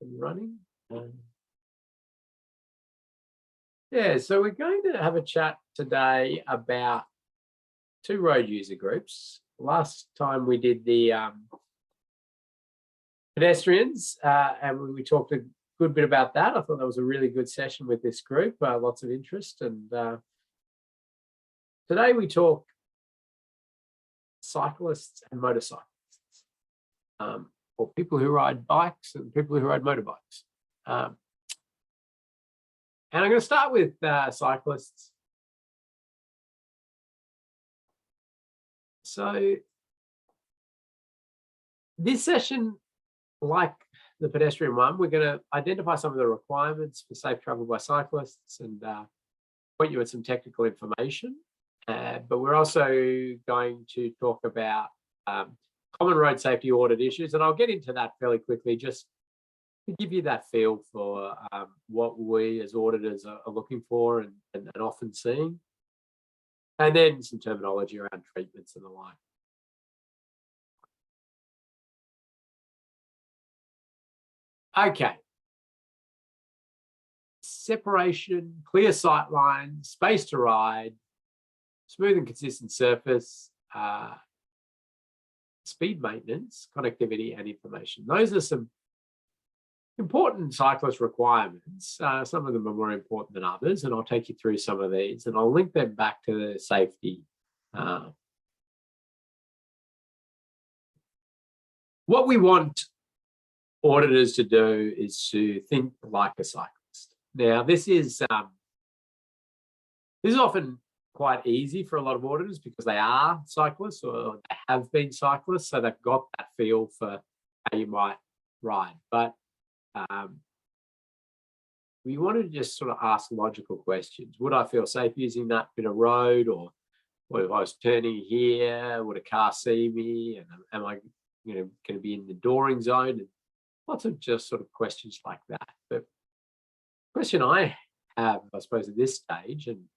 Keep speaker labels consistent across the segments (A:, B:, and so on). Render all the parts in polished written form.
A: and running. Yeah, so we're going to have a chat today about two road user groups. Last time we did the pedestrians, and we talked a good bit about that. I thought that was a really good session with this group, lots of interest. And today we talk cyclists and motorcyclists, or people who ride bikes and people who ride motorbikes. And I'm going to start with cyclists. So this session, like the pedestrian one, we're going to identify some of the requirements for safe travel by cyclists and point you at some technical information. But we're also going to talk about common road safety audit issues, and I'll get into that fairly quickly, just to give you that feel for what we as auditors are looking for and often seeing. And then some terminology around treatments and the like. Okay. Separation, clear sight lines, space to ride, smooth and consistent surface, speed maintenance, connectivity, and information. Those are some important cyclist requirements. Some of them are more important than others, and I'll take you through some of these, and I'll link them back to the safety. What we want auditors to do is to think like a cyclist. Now, this is often quite easy for a lot of auditors because they are cyclists or they have been cyclists, so they've got that feel for how you might ride. But we want to just sort of ask logical questions. Would I feel safe using that bit of road, or if I was turning here, would a car see me? And am I going to be in the dooring zone? And lots of just sort of questions like that. But the question I have, I suppose, at this stage, and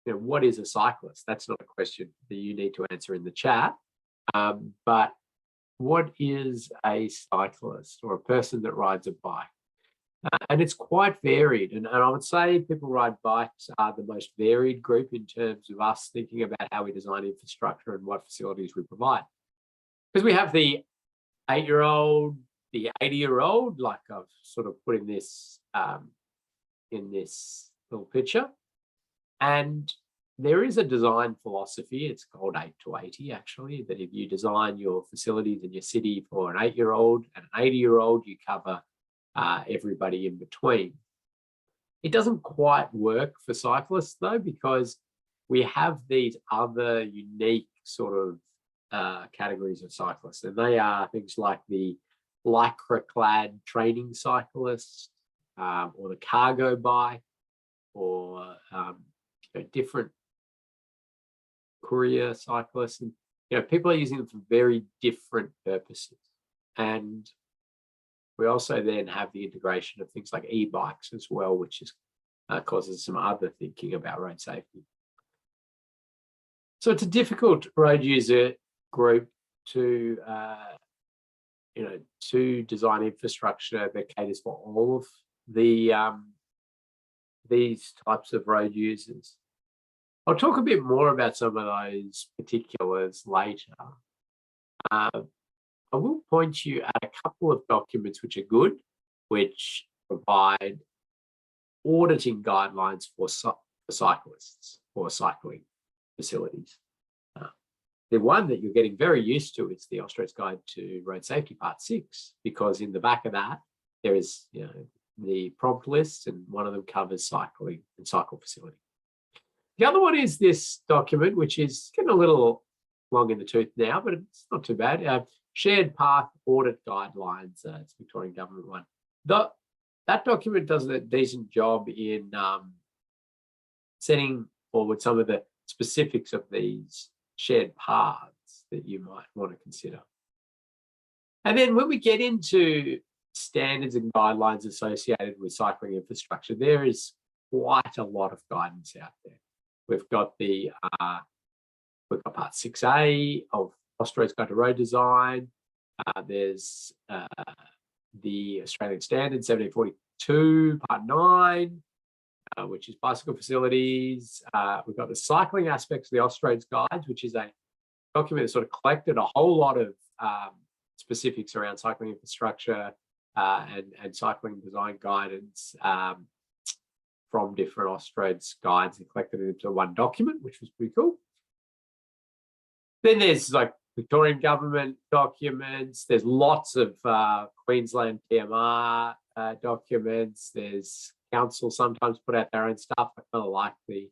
A: what is a cyclist? That's not a question that you need to answer in the chat. But what is a cyclist or a person that rides a bike? And it's quite varied. And I would say people ride bikes are the most varied group in terms of us thinking about how we design infrastructure and what facilities we provide. Because we have the 8-year-old, the 80-year-old, like I've sort of put in this little picture. And there is a design philosophy, it's called 8 to 80 actually, that if you design your facilities in your city for an 8-year-old and an 80-year-old, you cover everybody in between. It doesn't quite work for cyclists though, because we have these other unique sort of categories of cyclists, and they are things like the lycra-clad training cyclists, or the cargo bike, or different courier cyclists, and people are using them for very different purposes. And we also then have the integration of things like e-bikes as well, which is causes some other thinking about road safety. So it's a difficult road user group to to design infrastructure that caters for all of the these types of road users. I'll talk a bit more about some of those particulars later. I will point you at a couple of documents which are good, which provide auditing guidelines for cyclists or cycling facilities. The one that you're getting very used to is the Australia's Guide to Road Safety Part 6, because in the back of that, there is the prompt list, and one of them covers cycling and cycle facility. The other one is this document, which is getting a little long in the tooth now, but it's not too bad. Shared Path Audit Guidelines, it's a Victorian government one. That document does a decent job in setting forward some of the specifics of these shared paths that you might want to consider. And then when we get into standards and guidelines associated with cycling infrastructure, there is quite a lot of guidance out there. We've got Part 6A of Australia's Guide to Road Design. There's the Australian Standard 1742, Part 9, which is bicycle facilities. We've got the cycling aspects of the Off-Roads Guides, which is a document that sort of collected a whole lot of specifics around cycling infrastructure and cycling design guidance from different Off-Roads guides and collected it into one document, which was pretty cool. Then there's like Victorian government documents. There's lots of Queensland PMR documents. There's council sometimes put out their own stuff. I kind of like the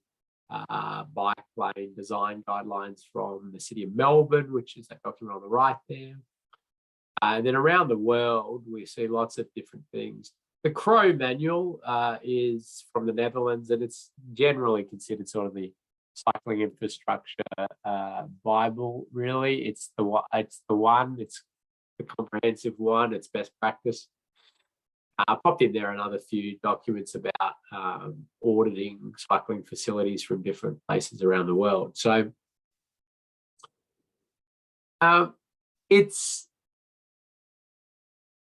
A: bike lane design guidelines from the City of Melbourne, which is that document on the right there. And then around the world, we see lots of different things. The Crow manual is from the Netherlands, and it's generally considered sort of the cycling infrastructure Bible. Really, it's the one. It's the comprehensive one. It's best practice. I popped in there another few documents about auditing cycling facilities from different places around the world. So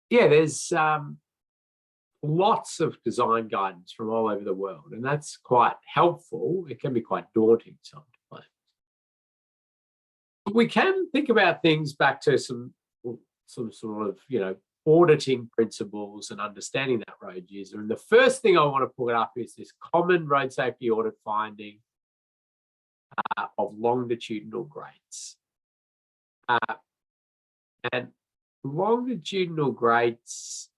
A: there's lots of design guidance from all over the world, and that's quite helpful. It can be quite daunting sometimes. But we can think about things back to some sort of, auditing principles and understanding that road user. And the first thing I want to put up is this common road safety audit finding of longitudinal grades. And longitudinal grades,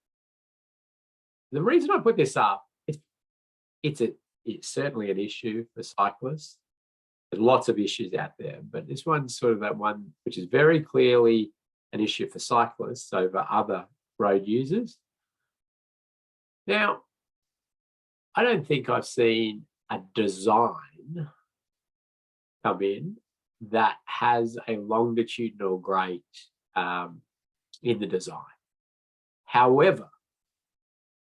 A: the reason I put this up, it's certainly an issue for cyclists. There's lots of issues out there, but this one's sort of that one which is very clearly an issue for cyclists over other road users. Now, I don't think I've seen a design come in that has a longitudinal grade in the design. However,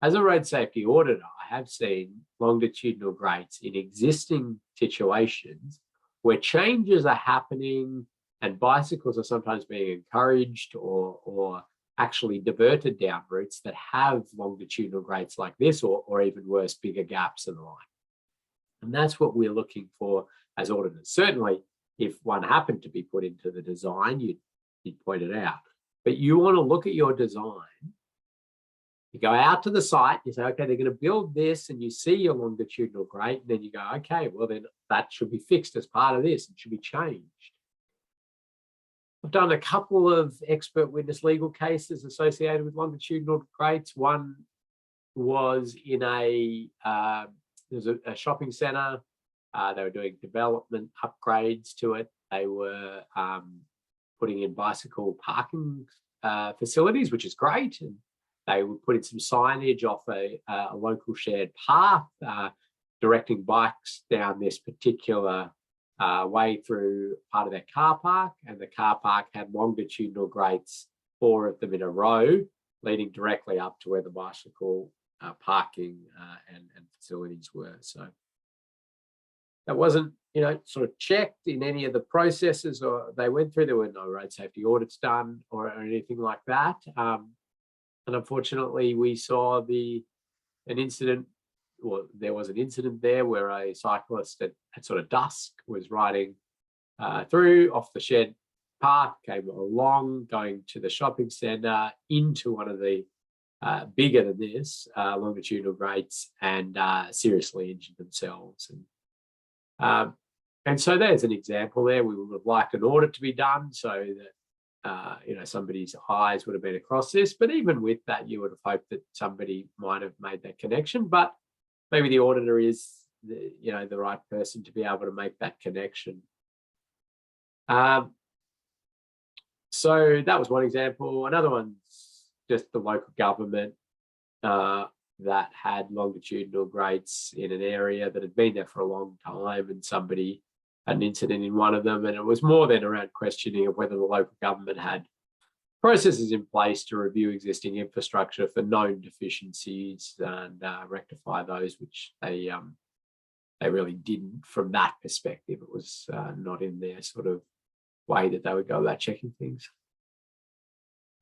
A: as a road safety auditor, I have seen longitudinal grades in existing situations where changes are happening and bicycles are sometimes being encouraged or actually diverted down routes that have longitudinal grades like this, or even worse, bigger gaps and the like. And that's what we're looking for as auditors. Certainly, if one happened to be put into the design, you'd point it out. But you want to look at your design. You go out to the site, you say, okay, they're going to build this, and you see your longitudinal grade, and then you go, okay, well, then that should be fixed as part of this. It should be changed. I've done a couple of expert witness legal cases associated with longitudinal grades. One was in there's a shopping centre. They were doing development upgrades to it. They were putting in bicycle parking facilities, which is great. And they were putting some signage off a local shared path, directing bikes down this particular way through part of their car park, and the car park had longitudinal grades, 4 of them in a row, leading directly up to where the bicycle parking and facilities were. So that wasn't, sort of checked in any of the processes or they went through. There were no road safety audits done or anything like that. And unfortunately, we saw an incident. Well, there was an incident there where a cyclist at sort of dusk was riding through off the shed park, came along, going to the shopping centre, into one of the bigger than this longitudinal grades, and seriously injured themselves. And so there's an example there. We would have liked an audit to be done so that somebody's eyes would have been across this. But even with that, you would have hoped that somebody might have made that connection. But maybe the auditor is the right person to be able to make that connection. So that was one example. Another one's just the local government that had longitudinal grades in an area that had been there for a long time, and somebody had an incident in one of them, and it was more than around questioning of whether the local government had processes in place to review existing infrastructure for known deficiencies and rectify those, which they really didn't from that perspective. It was not in their sort of way that they would go about checking things.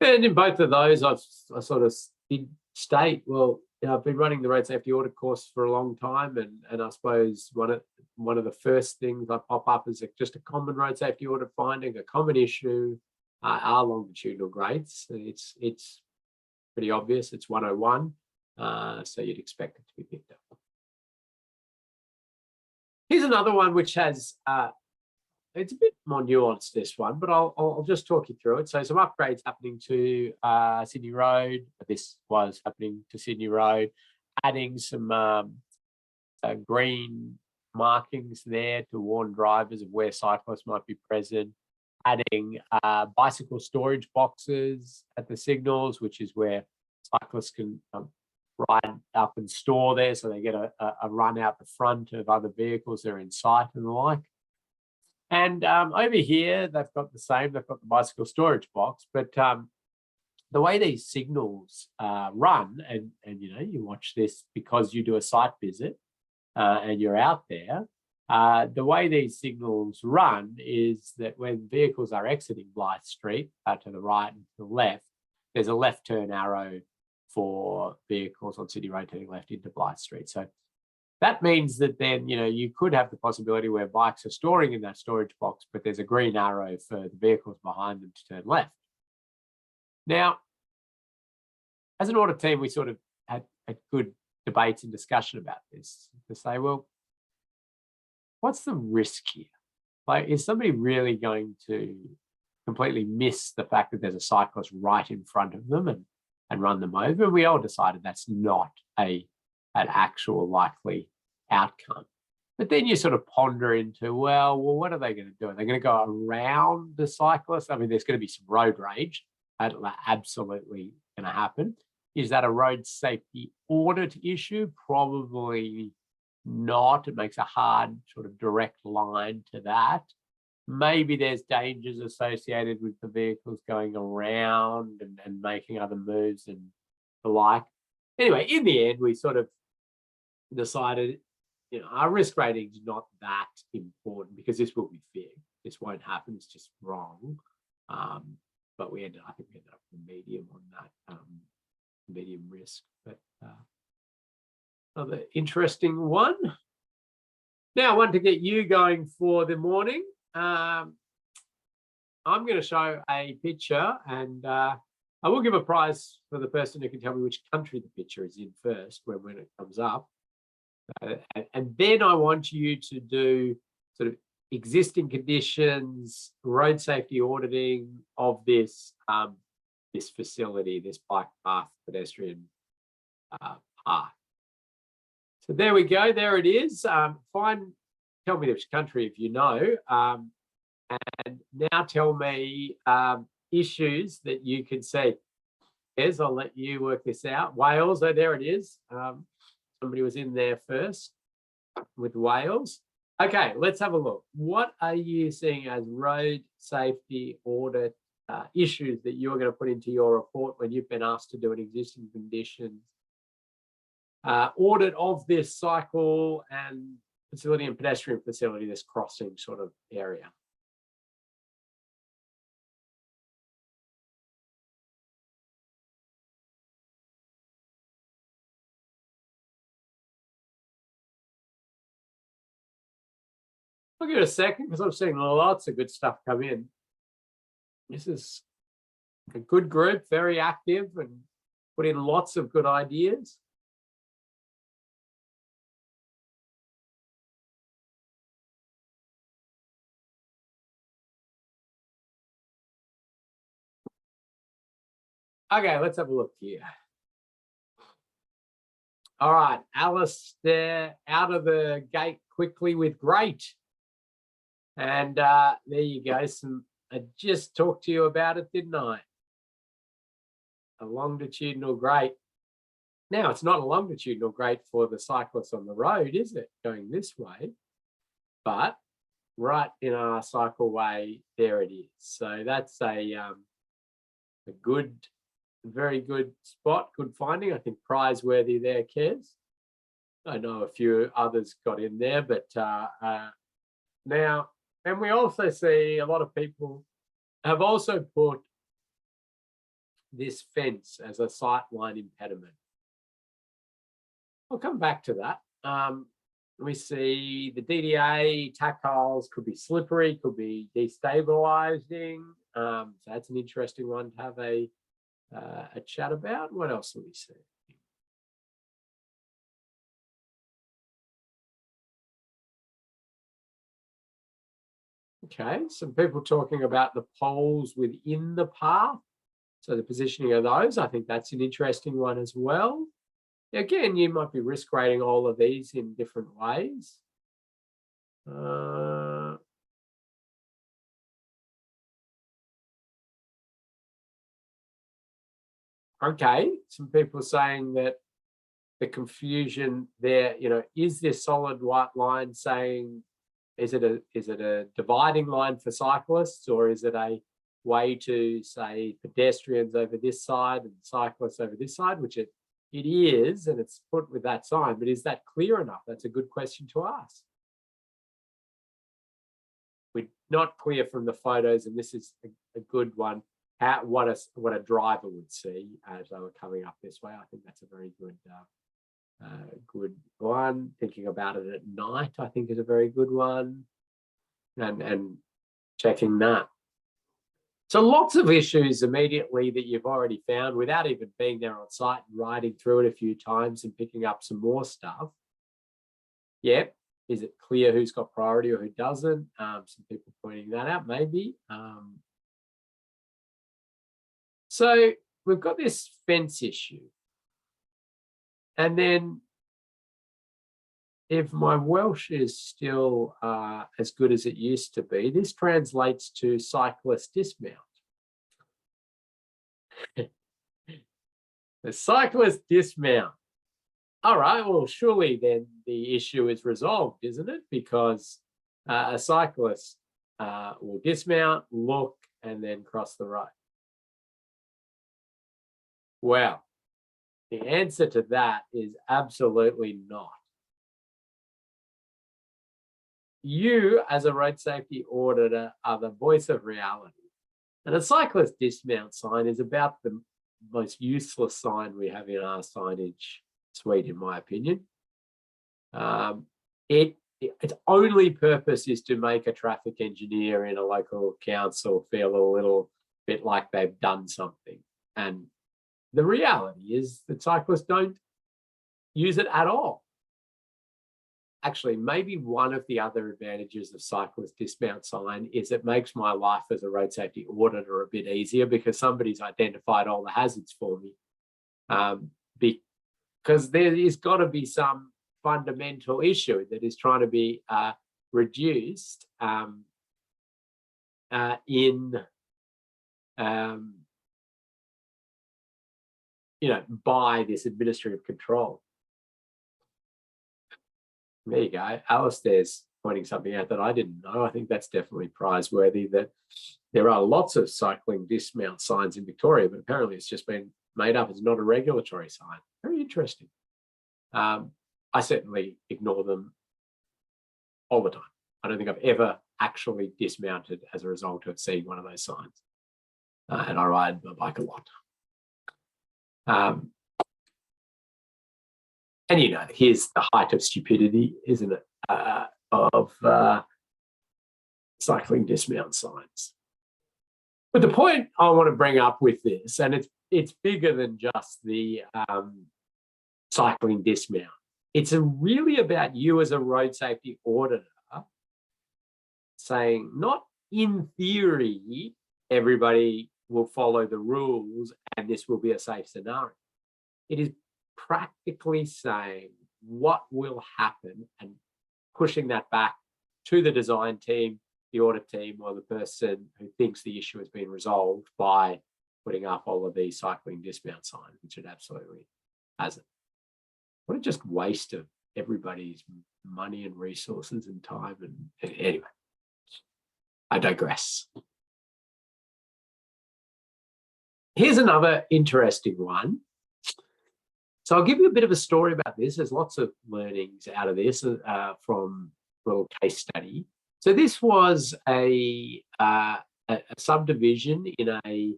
A: And in both of those, I sort of did state, well, I've been running the road safety audit course for a long time, and I suppose one of the first things I pop up is just a common road safety audit finding, a common issue, are longitudinal grades. It's pretty obvious. It's 101, so you'd expect it to be picked up. Here's another one which has it's a bit more nuanced, this one, but I'll just talk you through it. So some upgrades happening to Sydney Road. This was happening to Sydney Road, adding some green markings there to warn drivers of where cyclists might be present, adding bicycle storage boxes at the signals, which is where cyclists can ride up and store there, so they get a run out the front of other vehicles that are in sight and the like. And over here, they've got the same. They've got the bicycle storage box, but the way these signals run, and you watch this because you do a site visit and you're out there. The way these signals run is that when vehicles are exiting Blythe Street to the right and to the left, there's a left turn arrow for vehicles on Sydney Road turning left into Blythe Street. So that means that then, you could have the possibility where bikes are storing in that storage box, but there's a green arrow for the vehicles behind them to turn left. Now, as an audit team, we sort of had good debates and discussion about this to say, well, what's the risk here? Like, is somebody really going to completely miss the fact that there's a cyclist right in front of them and run them over? And we all decided that's not an actual likely outcome. But then you sort of ponder into, well, what are they going to do? Are they going to go around the cyclist? I mean, there's going to be some road rage. That's absolutely going to happen. Is that a road safety audit issue? Probably not. It makes a hard sort of direct line to that. Maybe there's dangers associated with the vehicles going around and making other moves and the like. Anyway, in the end, we sort of decided, our risk rating is not that important because this will be fixed. This won't happen. It's just wrong. But I think we ended up with a medium on that, medium risk. But another interesting one. Now, I want to get you going for the morning. I'm going to show a picture, and I will give a prize for the person who can tell me which country the picture is in first when it comes up. And then I want you to do sort of existing conditions, road safety auditing of this this facility, this bike path pedestrian path. So there we go. There it is. Tell me which country if you know, and now tell me issues that you can see. Yes, I'll let you work this out. Wales. Oh, there it is. Somebody was in there first with Wales. Okay, let's have a look. What are you seeing as road safety audit issues that you're going to put into your report when you've been asked to do an existing conditions audit of this cycle and facility and pedestrian facility, this crossing sort of area? I'll give it a second because I'm seeing lots of good stuff come in. This is a good group, very active, and put in lots of good ideas. Okay, let's have a look here. All right, Alistair out of the gate quickly with great. And there you go. I just talked to you about it, didn't I? A longitudinal grate. Now, it's not a longitudinal grate for the cyclists on the road, is it? Going this way. But right in our cycleway, there it is. So that's a good, very good spot, good finding. I think prize worthy there, Kez. I know a few others got in there, but now, and we also see a lot of people have also put this fence as a sightline impediment. I'll come back to that. We see the DDA tactiles could be slippery, could be destabilizing. So that's an interesting one to have a chat about. What else do we see? Okay, some people talking about the poles within the path. So the positioning of those, I think that's an interesting one as well. Again, you might be risk rating all of these in different ways. Okay, some people saying that the confusion there, is this solid white line saying, is it a dividing line for cyclists, or is it a way to say pedestrians over this side and cyclists over this side, which it is, and it's put with that sign, but is that clear enough? That's a good question to ask. We're not clear from the photos, and this is a good one. What a driver would see as they were coming up this way. I think that's a very good good one. Thinking about it at night, I think, is a very good one, and checking that. So lots of issues immediately that you've already found without even being there on site and riding through it a few times and picking up some more stuff. Yep. Is it clear who's got priority or who doesn't? Some people pointing that out, maybe. So we've got this fence issue. And then if my Welsh is still as good as it used to be, this translates to cyclist dismount. The cyclist dismount. All right, well, surely then the issue is resolved, isn't it? Because a cyclist will dismount, look, and then cross the road. Well, the answer to that is absolutely not. You, as a road safety auditor, are the voice of reality. And a cyclist dismount sign is about the most useless sign we have in our signage suite, in my opinion. Its only purpose is to make a traffic engineer in a local council feel a little bit like they've done something. And the reality is that cyclists don't use it at all. Actually, maybe one of the other advantages of cyclist dismount sign is it makes my life as a road safety auditor a bit easier because somebody's identified all the hazards for me. Because there is got to be some fundamental issue that is trying to be reduced by this administrative control. There you go. Alistair's pointing something out that I didn't know. I think that's definitely prizeworthy, that there are lots of cycling dismount signs in Victoria, but apparently it's just been made up as not a regulatory sign. Very interesting. I certainly ignore them all the time. I don't think I've ever actually dismounted as a result of seeing one of those signs. And I ride my bike a lot. And here's the height of stupidity, isn't it, of cycling dismount signs. But the point I want to bring up with this, and it's bigger than just the cycling dismount. It's really about you as a road safety auditor saying, not in theory, everybody will follow the rules and this will be a safe scenario. It is practically saying what will happen and pushing that back to the design team, the audit team, or the person who thinks the issue has been resolved by putting up all of these cycling dismount signs, which it absolutely hasn't. What a just waste of everybody's money and resources and time. And anyway, I digress. Here's another interesting one. So I'll give you a bit of a story about this. There's lots of learnings out of this from a little case study. So this was a subdivision in a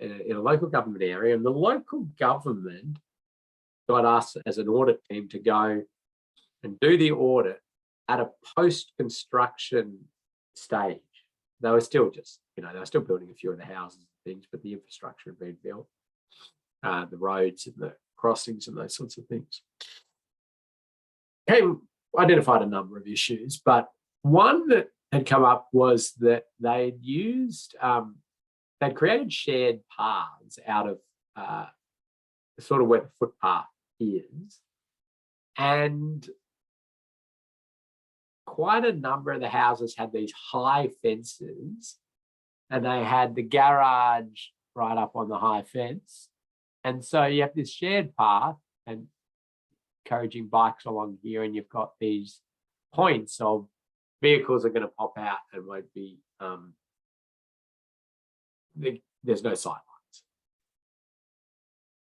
A: in a local government area, and the local government got us as an audit team to go and do the audit at a post-construction stage. They were still just, they were still building a few of the houses and things, but the infrastructure had been built, the roads and the crossings and those sorts of things. Identified a number of issues, but one that had come up was that they'd used, they'd created shared paths out of sort of where the footpath is, and quite a number of the houses had these high fences, and they had the garage right up on the high fence. And so you have this shared path and encouraging bikes along here, and you've got these points of vehicles are going to pop out and won't be, there's no sight lines.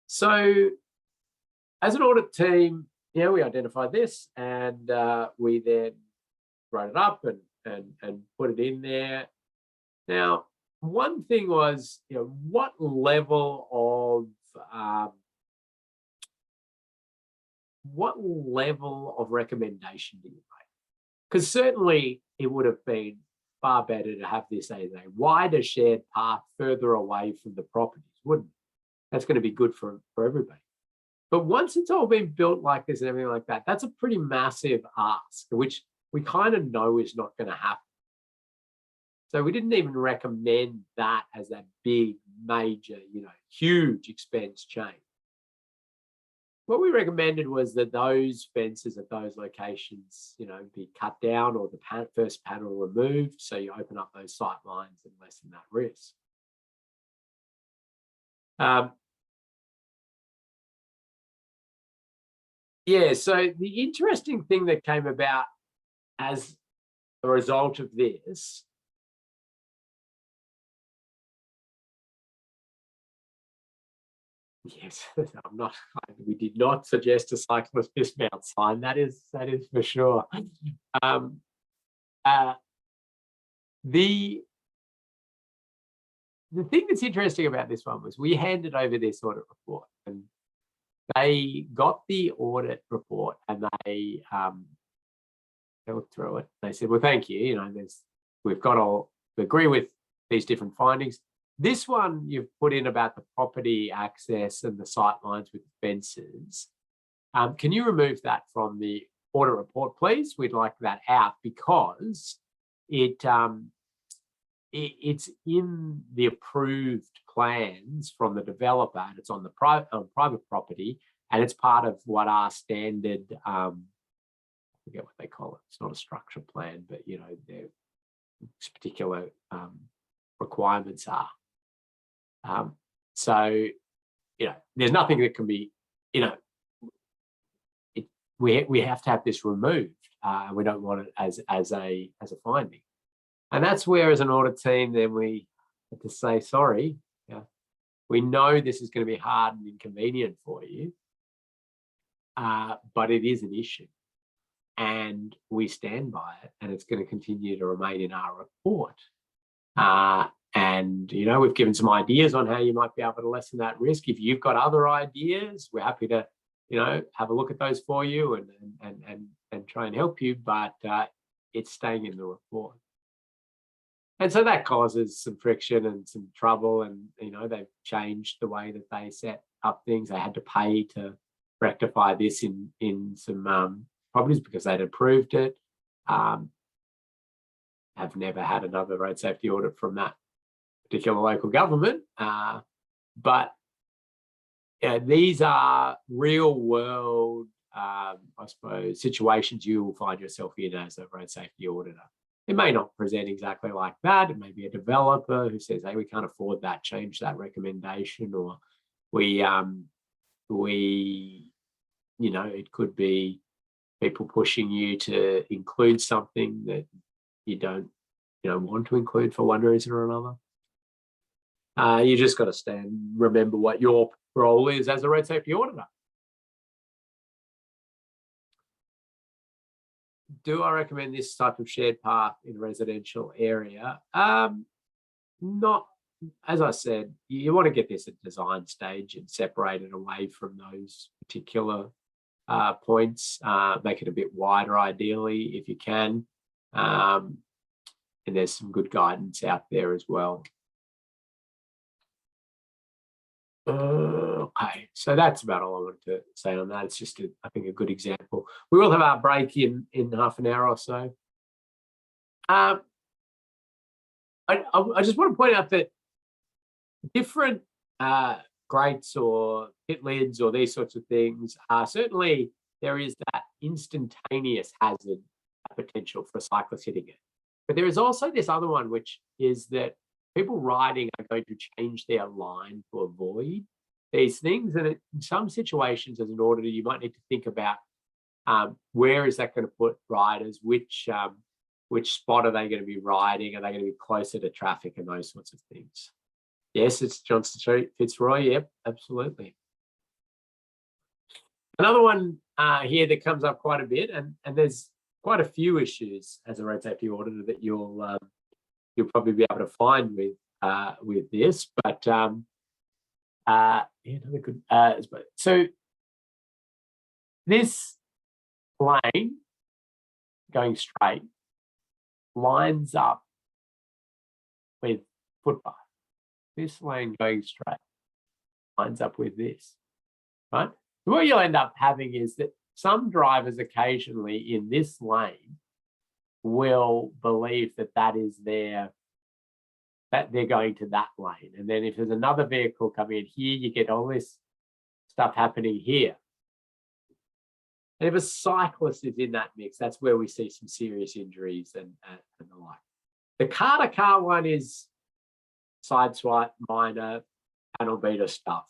A: So as an audit team, we identified this, and we then wrote it up and put it in there. Now, one thing was, what level of recommendation do you make? Because certainly it would have been far better to have this as a wider shared path further away from the properties, wouldn't it? That's going to be good for everybody. But once it's all been built like this and everything like that, that's a pretty massive ask, which we kind of know is not going to happen. So we didn't even recommend that as a big, major, huge expense change. What we recommended was that those fences at those locations, be cut down or the first panel removed, so you open up those sight lines and lessen that risk. So the interesting thing that came about as a result of this we did not suggest a cyclist dismount sign. That is for sure. The thing that's interesting about this one was we handed over this audit report, and they got the audit report and they looked through it. They said, well, thank you. We agree with these different findings. This one you've put in about the property access and the sight lines with fences. Can you remove that from the audit report, please? We'd like that out because it's in the approved plans from the developer, and it's on the private property, and it's part of what our standard, I forget what they call it. It's not a structure plan, but their particular requirements are. So there's nothing that can be, we have to have this removed. We don't want it as a finding. And that's where, as an audit team, then we had to say, sorry, we know this is going to be hard and inconvenient for you, but it is an issue. And we stand by it, and it's going to continue to remain in our report. And, we've given some ideas on how you might be able to lessen that risk. If you've got other ideas, we're happy to, have a look at those for you and try and help you, but it's staying in the report. And so that causes some friction and some trouble, and, they've changed the way that they set up things. They had to pay to rectify this in some properties because they'd approved it. Have never had another road safety audit from that particular local government, but these are real world, I suppose, situations you will find yourself in as a road safety auditor. It may not present exactly like that. It may be a developer who says, hey, we can't afford that, change that recommendation, or it could be people pushing you to include something that you don't want to include for one reason or another. You just got to remember what your role is as a road safety auditor. Do I recommend this type of shared path in a residential area? Not as I said, you want to get this at design stage and separate it away from those particular points. Make it a bit wider, ideally, if you can. And there's some good guidance out there as well. Okay, so that's about all I wanted to say on that. It's just, I think, a good example. We will have our break in half an hour or so. I just want to point out that different grates or pit lids or these sorts of things, certainly there is that instantaneous hazard potential for cyclists hitting it. But there is also this other one, which is that people riding are going to change their line to avoid these things. And in some situations, as an auditor, you might need to think about where is that going to put riders, which spot are they going to be riding? Are they going to be closer to traffic and those sorts of things? Yes, it's Johnston Street, Fitzroy. Yep, absolutely. Another one here that comes up quite a bit, and there's quite a few issues as a road safety auditor that you'll probably be able to find with this, but yeah, another good. So this lane going straight lines up with footpath. This lane going straight lines up with this, right? So what you'll end up having is that some drivers occasionally in this lane will believe that that they're going to that lane. And then if there's another vehicle coming in here, you get all this stuff happening here. And if a cyclist is in that mix, that's where we see some serious injuries and the like. The car-to-car one is side swipe, minor, panel beater stuff.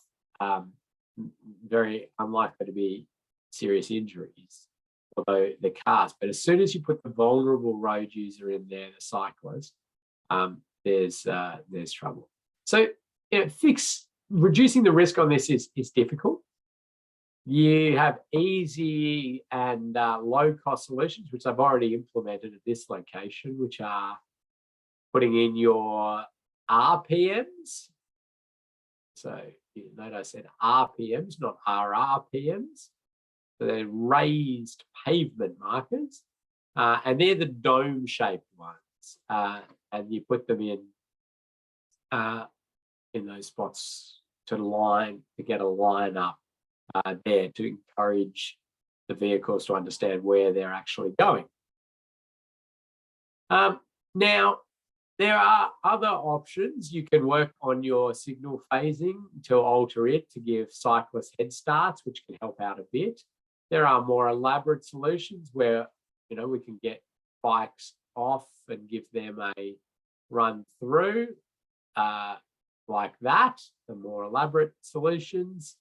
A: Very unlikely to be serious injuries, although the cars. But as soon as you put the vulnerable road user in there, the cyclist, there's trouble. So reducing the risk on this is difficult. You have easy and low-cost solutions, which I've already implemented at this location, which are putting in your RPMs. So you note I said RPMs, not RRPMs. So they're raised pavement markers, and they're the dome-shaped ones. And you put them in those spots to get a line up there to encourage the vehicles to understand where they're actually going. Now, there are other options. You can work on your signal phasing to alter it to give cyclists head starts, which can help out a bit. There are more elaborate solutions where we can get bikes off and give them a run through like that. The more elaborate solutions.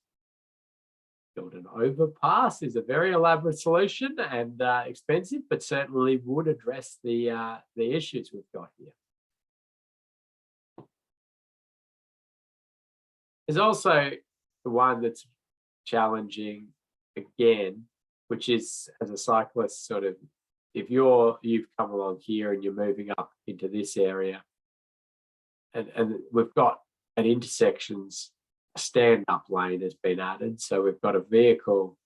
A: Build an overpass is a very elaborate solution and expensive, but certainly would address the issues we've got here. There's also the one that's challenging again, which is as a cyclist, sort of, if you've come along here and you're moving up into this area, and we've got at intersections, a stand-up lane has been added. So we've got a vehicle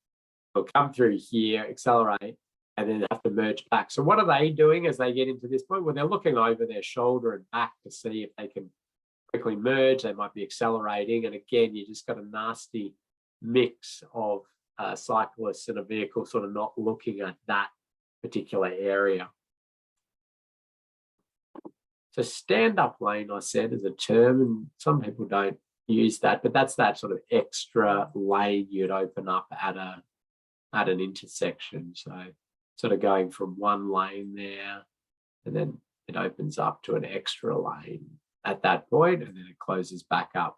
A: will come through here, accelerate, and then have to merge back. So what are they doing as they get into this point? Well, they're looking over their shoulder and back to see if they can quickly merge. They might be accelerating, and again, you just got a nasty mix of cyclists and a vehicle sort of not looking at that particular area. So stand-up lane, I said, is a term, and some people don't use that, but that's that sort of extra lane you'd open up at an intersection. So sort of going from one lane there, and then it opens up to an extra lane at that point, and then it closes back up.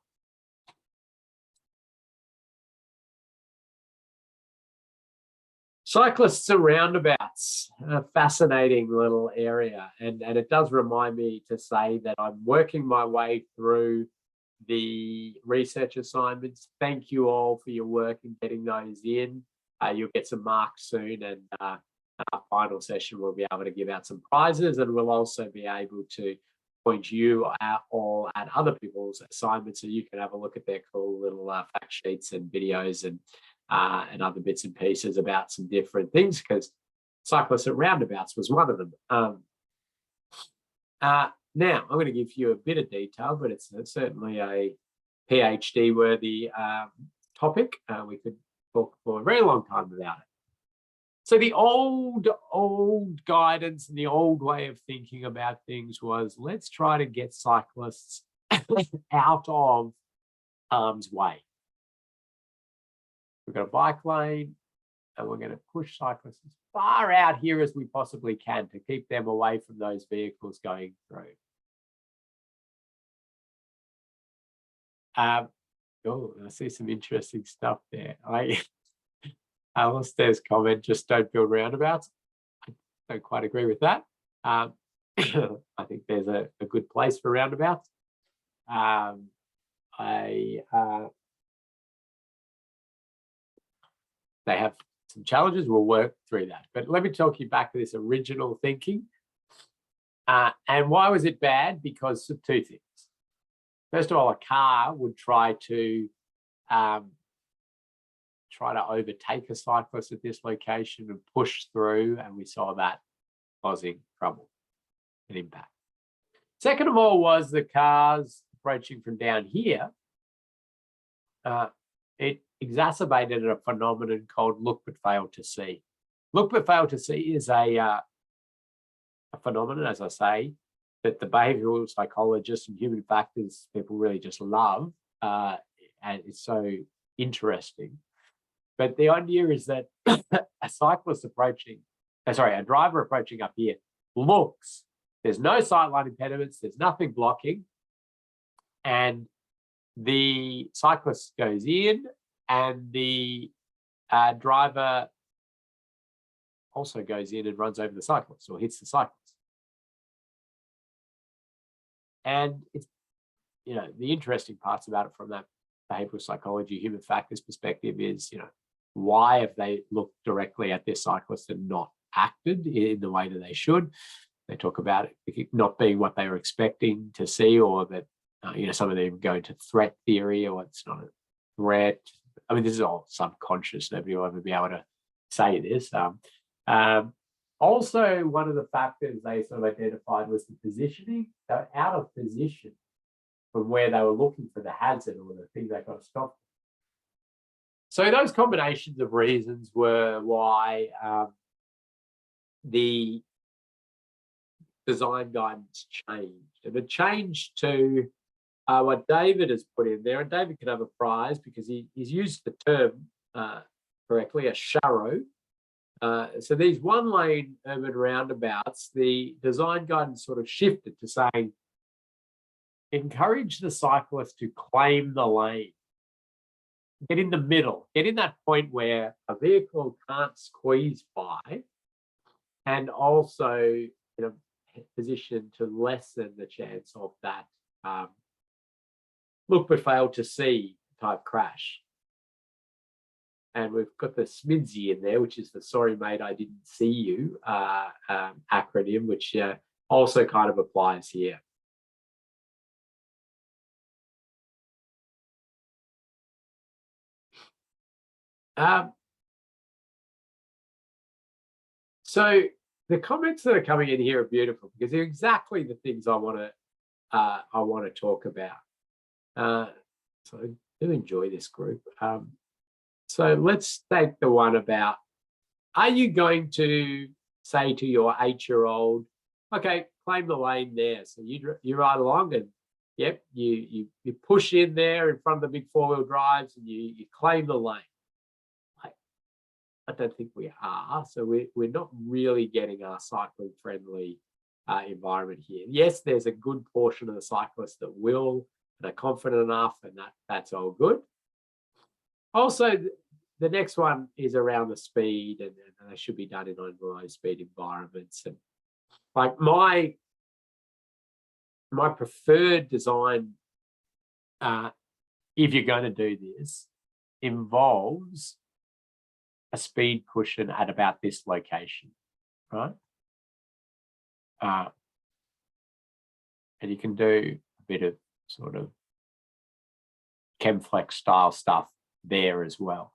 A: Cyclists and roundabouts, a fascinating little area. And it does remind me to say that I'm working my way through the research assignments. Thank you all for your work in getting those in. You'll get some marks soon, and our final session we'll be able to give out some prizes, and we'll also be able to point you all at other people's assignments so you can have a look at their cool little fact sheets and videos and other bits and pieces about some different things, because cyclists at roundabouts was one of them. Now, I'm going to give you a bit of detail, but it's certainly a PhD worthy topic. We could talk for a very long time about it. So the old guidance and the old way of thinking about things was, let's try to get cyclists out of harm's way. We've got a bike lane and we're going to push cyclists as far out here as we possibly can to keep them away from those vehicles going through. Oh, I see some interesting stuff there. Alistair's comment, just don't build roundabouts. I don't quite agree with that. I think there's a good place for roundabouts. They have some challenges. We'll work through that. But let me talk you back to this original thinking. And why was it bad? Because of two things. First of all, a car would try to overtake a cyclist at this location and push through, and we saw that causing trouble and impact. Second of all was the cars approaching from down here. It exacerbated a phenomenon called look but fail to see. Look but fail to see is a phenomenon, as I say, that the behavioral psychologists and human factors people really just love, and it's so interesting. But the idea is that a driver approaching up here looks, there's no sightline impediments, there's nothing blocking, and the cyclist goes in and the driver also goes in and runs over the cyclist or hits the cyclist. And it's, the interesting parts about it from that behavioral psychology, human factors perspective is, why have they looked directly at their cyclist and not acted in the way that they should? They talk about it not being what they were expecting to see, or that, some of them go into threat theory, or it's not a threat. I mean, this is all subconscious. Nobody will ever be able to say this. Also, one of the factors they sort of identified was the positioning. They were out of position from where they were looking for the hazard or the thing they got to stop. So those combinations of reasons were why the design guidance changed. And it changed to what David has put in there. And David can have a prize because he's used the term correctly, a sharrow. So these one-lane urban roundabouts, the design guidance sort of shifted to saying, encourage the cyclist to claim the lane. Get in the middle, get in that point where a vehicle can't squeeze by, and also in a position to lessen the chance of that look but fail to see type crash. And we've got the SMIDSY in there, which is the sorry mate, I didn't see you acronym, which also kind of applies here. So the comments that are coming in here are beautiful because they're exactly the things I want to talk about. So I do enjoy this group. So let's take the one about, are you going to say to your 8-year-old, okay, claim the lane there. So you ride along and yep, you push in there in front of the big 4-wheel drives and you claim the lane. I don't think we are. So we're not really getting our cycling friendly environment here. Yes, there's a good portion of the cyclists that will, and are confident enough, and that's all good. Also, the next one is around the speed, and they should be done in low speed environments. And like my preferred design, if you're going to do this, involves a speed cushion at about this location, right? and you can do a bit of sort of Chemflex style stuff there as well.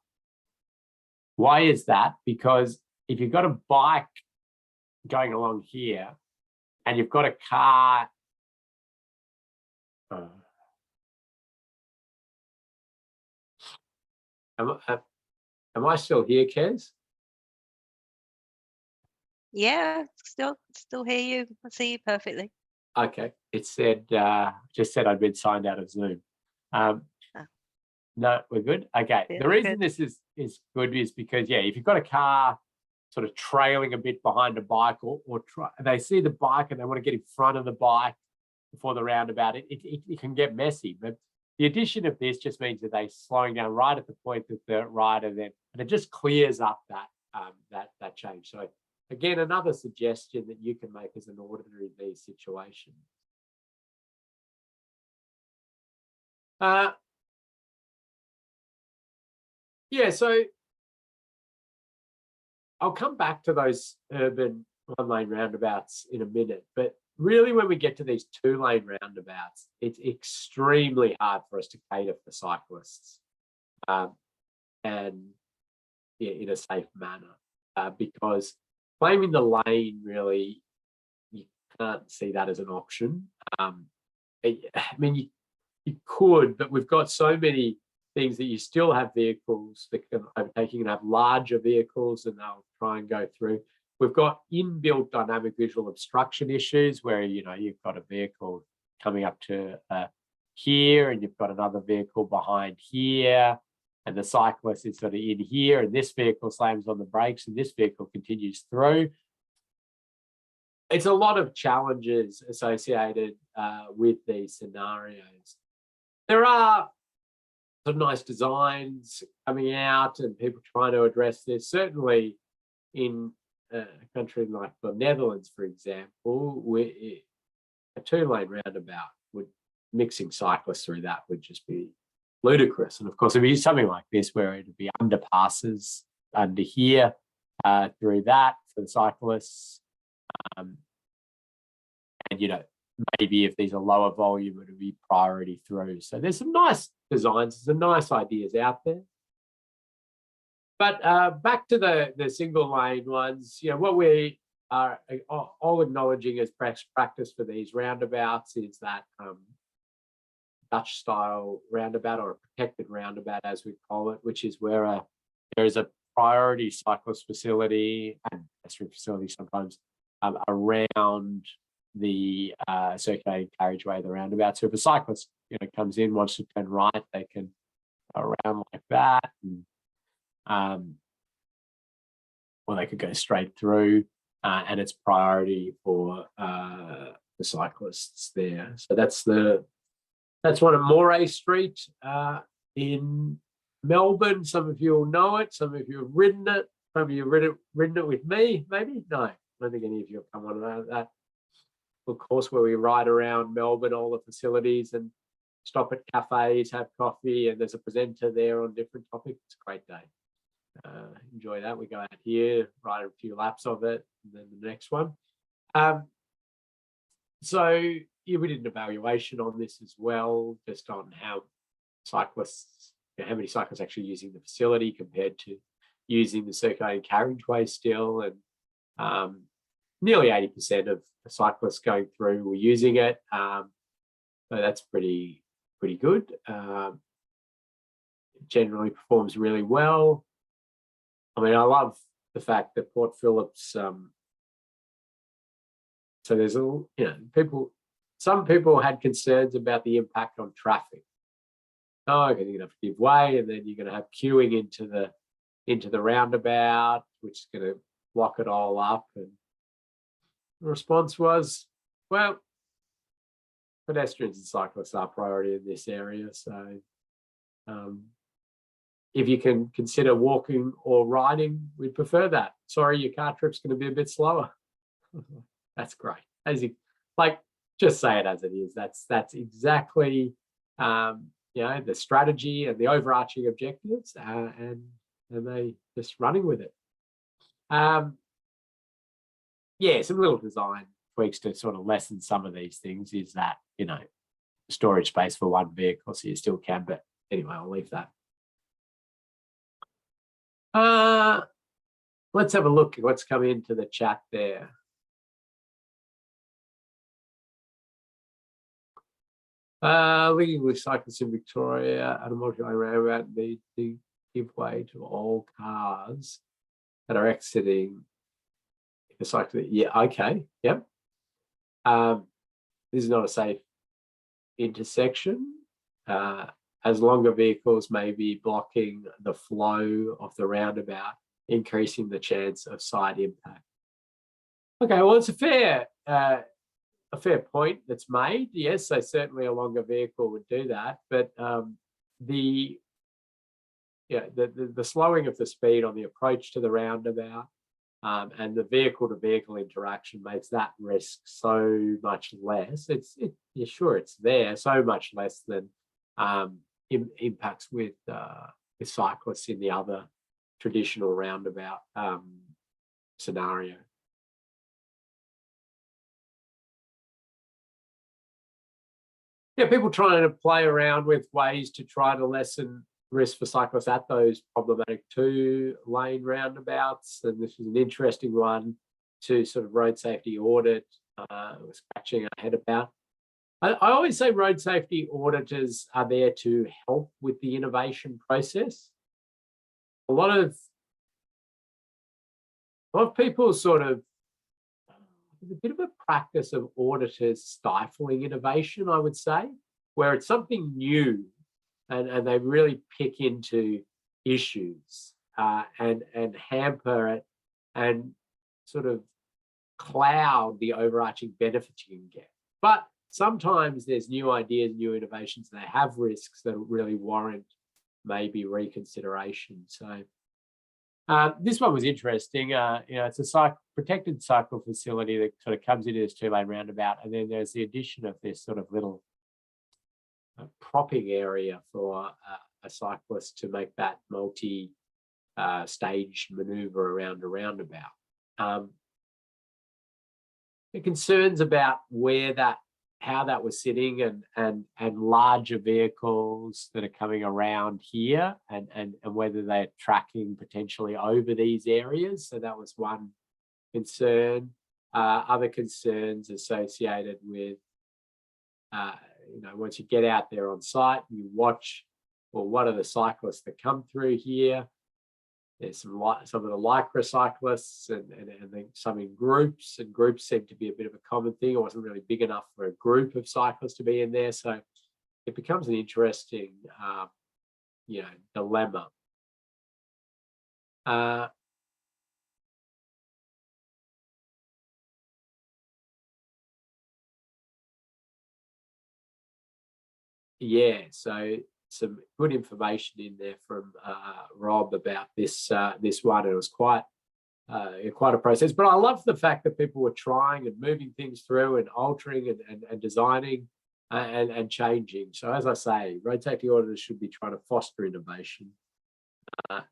A: Why is that? Because if you've got a bike going along here and you've got a car, am I still here, Kez?
B: Yeah, still hear you. I see you perfectly.
A: Okay, it said just said I'd been signed out of Zoom. No, we're good. Okay,
B: Yeah,
A: the reason
B: good.
A: this is good is because, yeah, if you've got a car sort of trailing a bit behind a bike, or they see the bike and they want to get in front of the bike before the roundabout, it can get messy. But the addition of this just means that they're slowing down right at the point that the rider then, and it just clears up that change. So again, another suggestion that you can make as an auditor in these situations. Yeah, so I'll come back to those urban one-lane roundabouts in a minute, but really when we get to these two-lane roundabouts, it's extremely hard for us to cater for cyclists and yeah, in a safe manner, because claiming the lane, really, you can't see that as an option. I mean, you could, but we've got so many things that you still have vehicles that can overtake. You can have larger vehicles and they'll try and go through. We've got inbuilt dynamic visual obstruction issues where, you know, you've got a vehicle coming up to here and you've got another vehicle behind here, and the cyclist is sort of in here, and this vehicle slams on the brakes and this vehicle continues through. It's a lot of challenges associated with these scenarios. There are some nice designs coming out and people trying to address this. Certainly in a country like the Netherlands, for example, a two-lane roundabout, mixing cyclists through that would just be ludicrous. And of course, if you use something like this where it'd be underpasses under here through that for the cyclists, and you know, maybe if these are lower volume, it would be priority through. So there's some nice designs, some nice ideas out there. But back to the single lane ones, you know, what we are all acknowledging as practice for these roundabouts is that Dutch style roundabout, or a protected roundabout as we call it, which is where there is a priority cyclist facility and pedestrian facility sometimes around the circulating carriageway, the roundabout. So if a cyclist, you know, comes in, wants to turn right, they can go around like that, and or they could go straight through, and it's priority for the cyclists there. So that's one of Moray Street in Melbourne. Some of you will know it. Some of you have ridden it. Some of you have ridden it with me, maybe? No, I don't think any of you have come on that course where we ride around Melbourne, all the facilities, and stop at cafes, have coffee, and there's a presenter there on different topics. It's a great day. Enjoy that. We go out here, ride a few laps of it, and then the next one. So yeah, we did an evaluation on this as well, just on how cyclists, you know, how many cyclists actually using the facility compared to using the circulating carriageway still, and nearly 80% of the cyclists going through were using it. So that's pretty good. It generally performs really well. I mean, I love the fact that Port Phillip's, so there's all, you know, some people had concerns about the impact on traffic. Oh, because you're going to have to give way, and then you're going to have queuing into the roundabout, which is going to block it all up. And the response was, well, pedestrians and cyclists are priority in this area. So if you can consider walking or riding, we'd prefer that. Sorry, your car trip's going to be a bit slower. That's great. As you like, just say it as it is. That's exactly you know, the strategy and the overarching objectives, and they just running with it. Yeah, some little design tweaks to sort of lessen some of these things is that, you know, storage space for one vehicle, so you still can, but anyway, I'll leave that. Let's have a look at what's come into the chat there. Leading with cyclists in Victoria at a multi-lane roundabout need to give way to all cars that are exiting the cycle. Yeah, okay, yep. This is not a safe intersection, as longer vehicles may be blocking the flow of the roundabout, increasing the chance of side impact. Okay, well, it's a fair point that's made. Yes, so certainly a longer vehicle would do that, but the slowing of the speed on the approach to the roundabout and the vehicle-to-vehicle interaction makes that risk so much less. Yeah, sure, it's there, so much less than impacts with cyclists in the other traditional roundabout scenario. Yeah, people trying to play around with ways to try to lessen risk for cyclists at those problematic 2-lane roundabouts. And this is an interesting one to sort of road safety audit, was scratching our head about. I always say road safety auditors are there to help with the innovation process. A lot of people sort of, there's a bit of a practice of auditors stifling innovation, I would say, where it's something new and they really pick into issues and hamper it and sort of cloud the overarching benefits you can get. But sometimes there's new ideas, new innovations, and they have risks that really warrant maybe reconsideration. So this one was interesting. It's a protected cycle facility that sort of comes into this 2-lane roundabout, and then there's the addition of this sort of little propping area for a cyclist to make that multi-stage maneuver around a roundabout. The concerns about how that was sitting and larger vehicles that are coming around here and whether they're tracking potentially over these areas. So that was one concern. Other concerns associated with, once you get out there on site, you watch, well, what are the cyclists that come through here? There's some of the lycra cyclists and some in groups, and groups seem to be a bit of a common thing. It wasn't really big enough for a group of cyclists to be in there. So it becomes an interesting, dilemma. Yeah, so some good information in there from Rob about this one. It was quite a process, but I love the fact that people were trying and moving things through and altering and designing and changing. So as I say, road safety auditors should be trying to foster innovation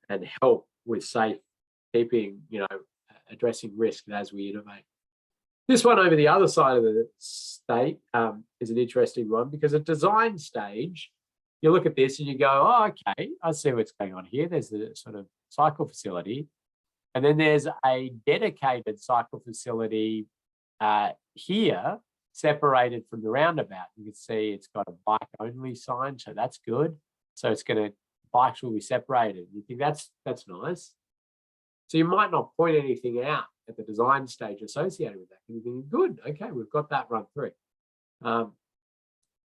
A: and help with safe keeping, addressing risk as we innovate. This one over the other side of the state is an interesting one, because at design stage, you look at this and you go, oh, okay, I see what's going on here. There's the sort of cycle facility. And then there's a dedicated cycle facility here, separated from the roundabout. You can see it's got a bike only sign, so that's good. So bikes will be separated. You think that's nice. So you might not point anything out at the design stage associated with that. You think, good, okay, we've got that run through.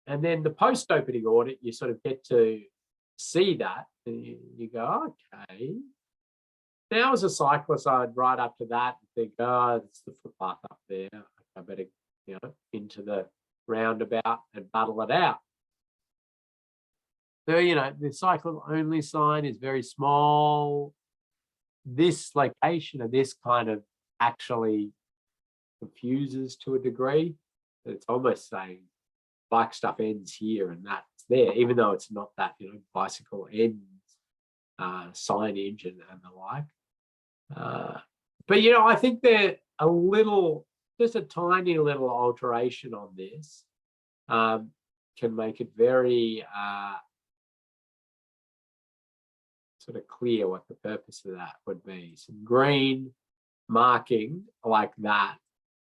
A: And then the post-opening audit, you sort of get to see that and you go, okay. Now as a cyclist, I'd ride up to that and think, oh, it's the footpath up there. I better, into the roundabout and battle it out. So, the cycle only sign is very small. This location of this kind of actually confuses to a degree. It's almost saying bike stuff ends here and that's there, even though it's not that, bicycle ends signage and the like. But, I think they're a little just a tiny little alteration on this can make it very sort of clear what the purpose of that would be. Some green marking like that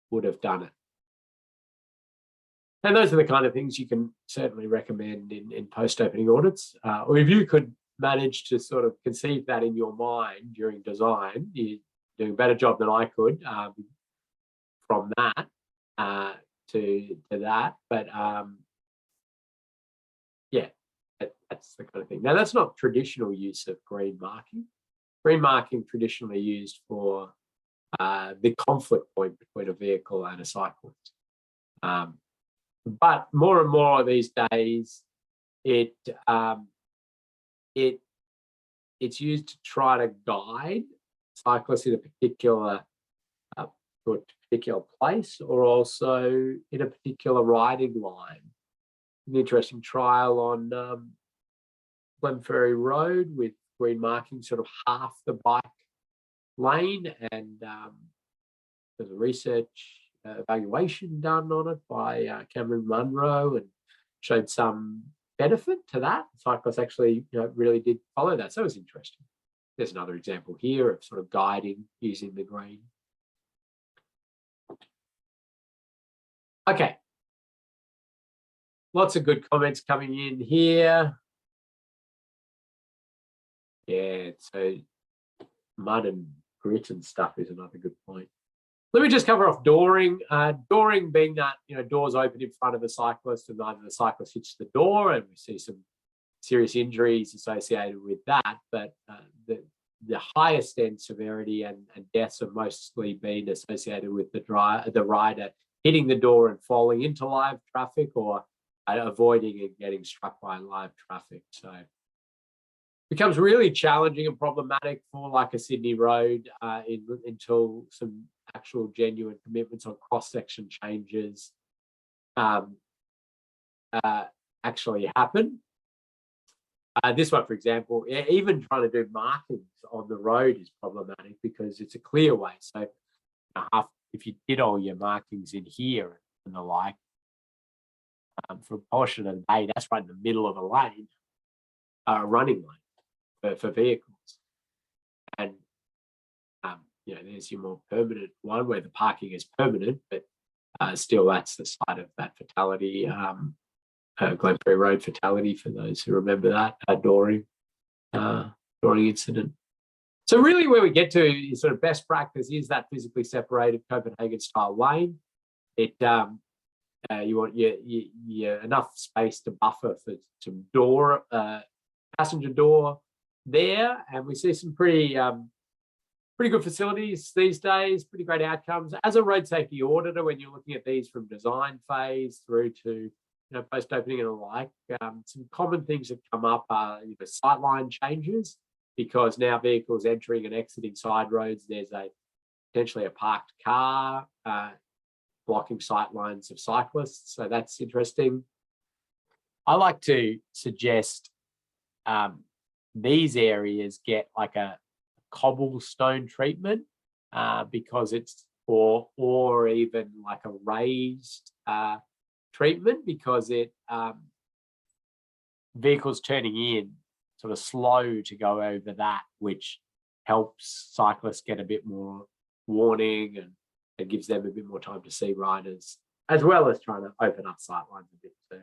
A: would have done it. And those are the kind of things you can certainly recommend in post-opening audits. Or if you could manage to sort of conceive that in your mind during design, you're doing a better job than I could from that to that. But yeah, that's the kind of thing. Now, that's not traditional use of green marking. Green marking traditionally used for the conflict point between a vehicle and a cyclist. But more and more these days, it's used to try to guide cyclists in a particular place, or also in a particular riding line. An interesting trial on Glenferrie Road with green marking sort of half the bike lane, and there's a research evaluation done on it by Cameron Munro, and showed some benefit to that. Cyclists actually really did follow that, so it was interesting. There's another example here of sort of guiding using the green. Okay, lots of good comments coming in here. Yeah, so mud and grit and stuff is another good point. Let me just cover off dooring. Dooring being that, doors open in front of a cyclist and either the cyclist hits the door, and we see some serious injuries associated with that. But the highest end severity and deaths have mostly been associated with the rider hitting the door and falling into live traffic, or avoiding and getting struck by live traffic. So it becomes really challenging and problematic for like a Sydney road until some actual genuine commitments on cross-section changes actually happen. This one, for example, even trying to do markings on the road is problematic because it's a clear way. So if you did all your markings in here and the like, for a portion of the day, that's right in the middle of a lane, running lane for vehicles. And there's your more permanent one where the parking is permanent, but still that's the site of that fatality, Glenferrie Road fatality, for those who remember that dooring incident. So really where we get to is sort of best practice is that physically separated Copenhagen style lane. You want your enough space to buffer for some door, passenger door there, and we see some pretty good facilities these days, pretty great outcomes. As a road safety auditor, when you're looking at these from design phase through to post-opening and the like, some common things that come up are sightline changes, because now vehicles entering and exiting side roads, there's potentially a parked car blocking sight lines of cyclists. So that's interesting. I like to suggest these areas get like a cobblestone treatment because it's, or even like a raised treatment, because it vehicles turning in sort of slow to go over that, which helps cyclists get a bit more warning, and it gives them a bit more time to see riders, as well as trying to open up sight lines a bit too.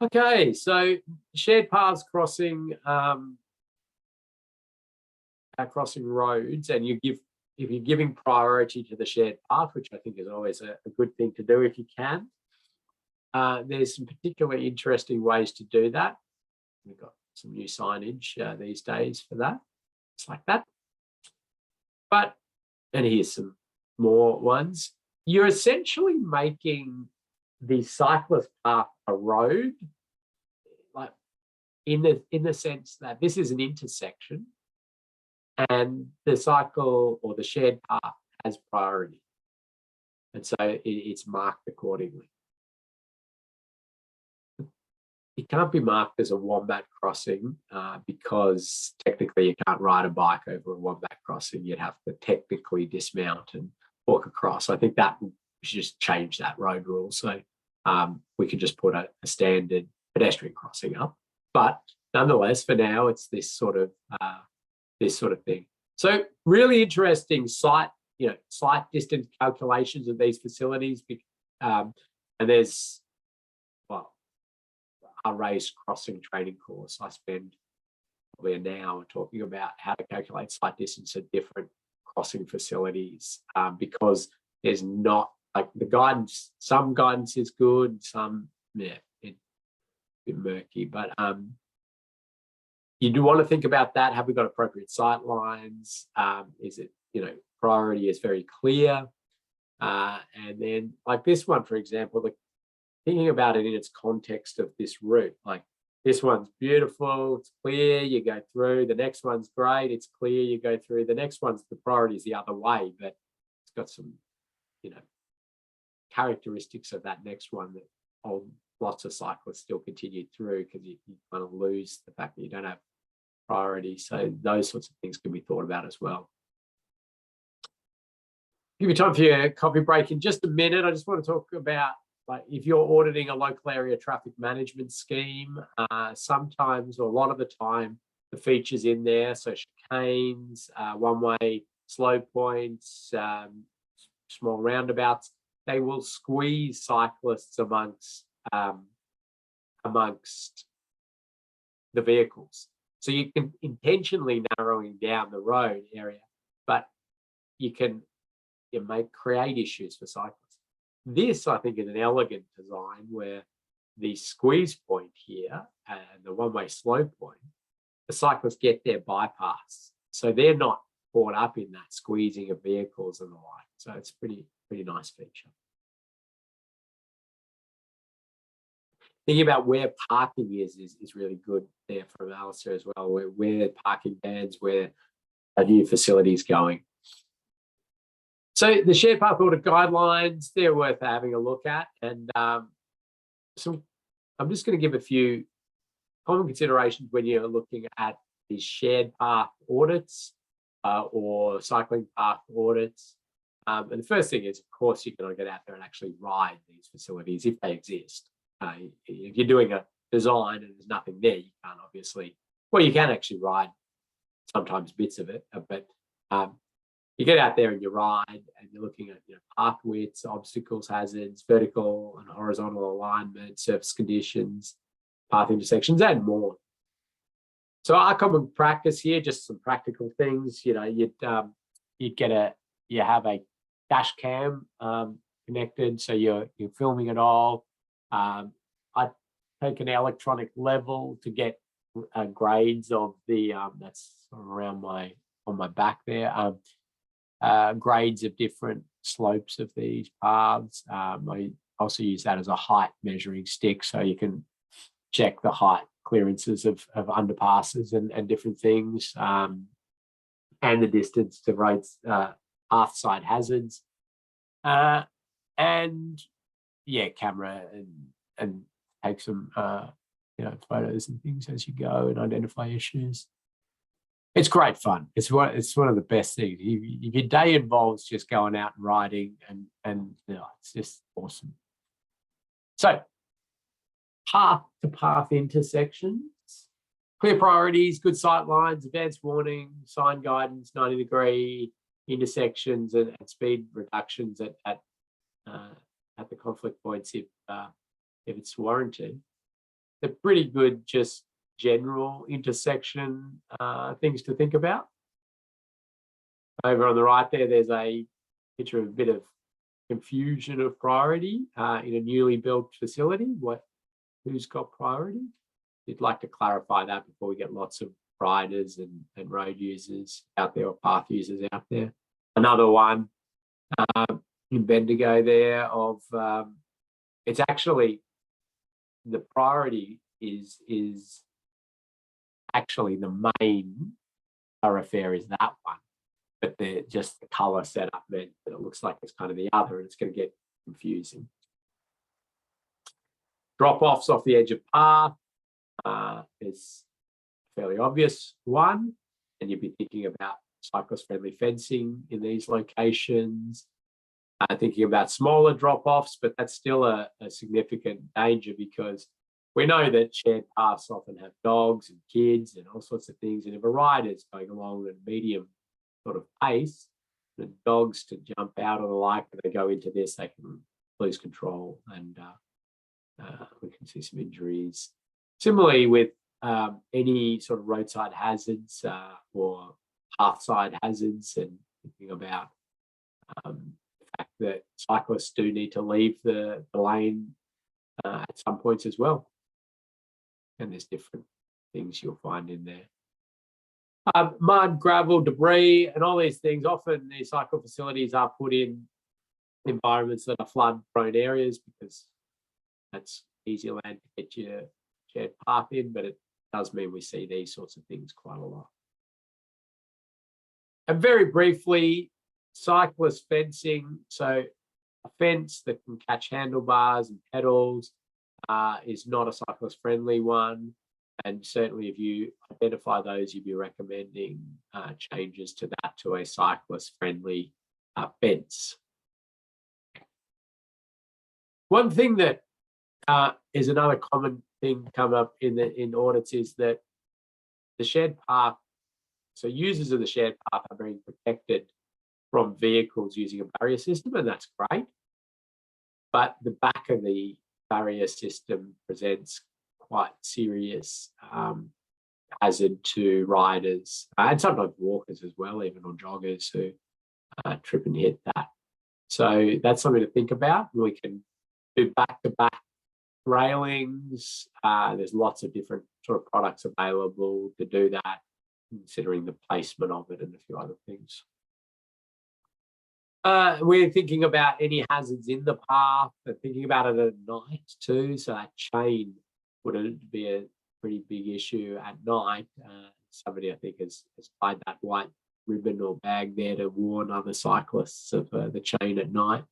A: Okay, so shared paths crossing crossing roads, and if you're giving priority to the shared path, which I think is always a good thing to do if you can, there's some particularly interesting ways to do that. We've got some new signage these days for that. It's like that. But, and here's some more ones. You're essentially making the cyclist path a road, like in the sense that this is an intersection, and the cycle or the shared path has priority, and so it's marked accordingly. it can't be marked as a wombat crossing because technically you can't ride a bike over a wombat crossing. You'd have to technically dismount and walk across. I think that we should just change that road rule. So we could just put a standard pedestrian crossing up. But nonetheless, for now, it's this sort of thing. So really interesting slight distance calculations of these facilities. And there's, well, a race crossing training course. I spend probably an hour talking about how to calculate slight distance at different crossing facilities because there's not like the guidance. Some guidance is good, some it's a bit murky. But you do want to think about that. Have we got appropriate sight lines? Is it priority is very clear? And then like this one, for example, thinking about it in its context of this route, like this one's beautiful, it's clear, you go through. The next one's great, it's clear, you go through. The next one's the priority is the other way, but it's got some, characteristics of that next one that lots of cyclists still continue through because you kind of lose the fact that you don't have priority. So those sorts of things can be thought about as well. Give you time for your coffee break in just a minute. I just want to talk about like if you're auditing a local area traffic management scheme, sometimes or a lot of the time the features in there, so chicanes, one-way slow points, small roundabouts, they will squeeze cyclists amongst the vehicles. So you can intentionally narrowing down the road area, but you can create issues for cyclists. This, I think, is an elegant design where the squeeze point here and the one-way slow point, the cyclists get their bypass. So they're not caught up in that squeezing of vehicles and the like. So it's pretty nice feature. Thinking about where parking is really good there from Alistair as well, where parking bans, where a new facility is going. So the shared path audit guidelines, they're worth having a look at. And I'm just going to give a few common considerations when you're looking at these shared path audits or cycling path audits. And the first thing is, of course, you're going to get out there and actually ride these facilities if they exist. If you're doing a design and there's nothing there, you can't obviously, well, you can actually ride sometimes bits of it, but you get out there and you ride and you're looking at path widths, obstacles, hazards, vertical and horizontal alignment, surface conditions, path intersections, and more. So our common practice here, just some practical things, you have a dash cam connected, so you're filming it all. I take an electronic level to get grades of the that's around on my back there. Grades of different slopes of these paths. I also use that as a height measuring stick, so you can check the height clearances of underpasses and different things, and the distance to roads, path side hazards, and camera and take some photos and things as you go and identify issues. It's great fun. It's one of the best things. If your day involves just going out and riding and it's just awesome. So path to path intersections, clear priorities, good sight lines, advanced warning, sign guidance, 90-degree intersections and speed reductions at the conflict points if it's warranted. They're pretty good, just general intersection things to think about. Over on the right there's a picture of a bit of confusion of priority in a newly built facility. Who's got priority? You'd like to clarify that before we get lots of riders and road users out there or path users out there. Another one in Bendigo there of it's actually the priority is actually the main thoroughfare is that one, but just the color setup meant that it looks like it's kind of the other, and it's going to get confusing. Drop-offs off the edge of path. is a fairly obvious one, and you'd be thinking about cyclist-friendly fencing in these locations. Thinking about smaller drop-offs, but that's still a significant danger because we know that shared paths often have dogs and kids and all sorts of things. And if a rider's going along at a medium sort of pace, the dogs to jump out or the like, when they go into this, they can lose control and we can see some injuries. Similarly with any sort of roadside hazards or pathside hazards, and thinking about the fact that cyclists do need to leave the lane at some points as well. And there's different things you'll find in there. Mud, gravel, debris, and all these things. Often these cycle facilities are put in environments that are flood-prone areas because that's easier land to get your shared path in, but it does mean we see these sorts of things quite a lot. And very briefly, cyclist fencing. So a fence that can catch handlebars and pedals is not a cyclist-friendly one. And certainly if you identify those, you'd be recommending changes to that to a cyclist-friendly fence. One thing that is another common thing come up in audits is that the shared path, so users of the shared path are being protected from vehicles using a barrier system, and that's great. But the back of the barrier system presents quite serious hazard to riders and sometimes walkers as well, even or joggers who trip and hit that. So that's something to think about. We can do back-to-back railings. There's lots of different sort of products available to do that, considering the placement of it and a few other things. We're thinking about any hazards in the path, but thinking about it at night too. So that chain would be a pretty big issue at night. Somebody I think has tied that white ribbon or bag there to warn other cyclists of the chain at night.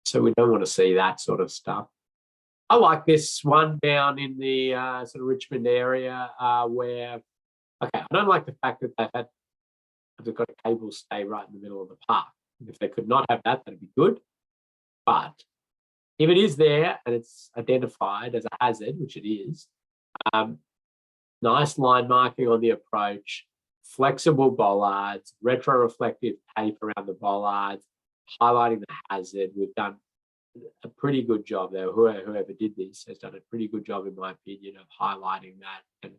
A: So we don't want to see that sort of stuff. I like this one down in the sort of Richmond area where, okay, I don't like the fact that they've got a cable stay right in the middle of the park. If they could not have that, that'd be good. But if it is there and it's identified as a hazard, which it is, nice line marking on the approach, flexible bollards, retro-reflective tape around the bollards, highlighting the hazard. We've done a pretty good job there. Whoever did this has done a pretty good job, in my opinion, of highlighting that and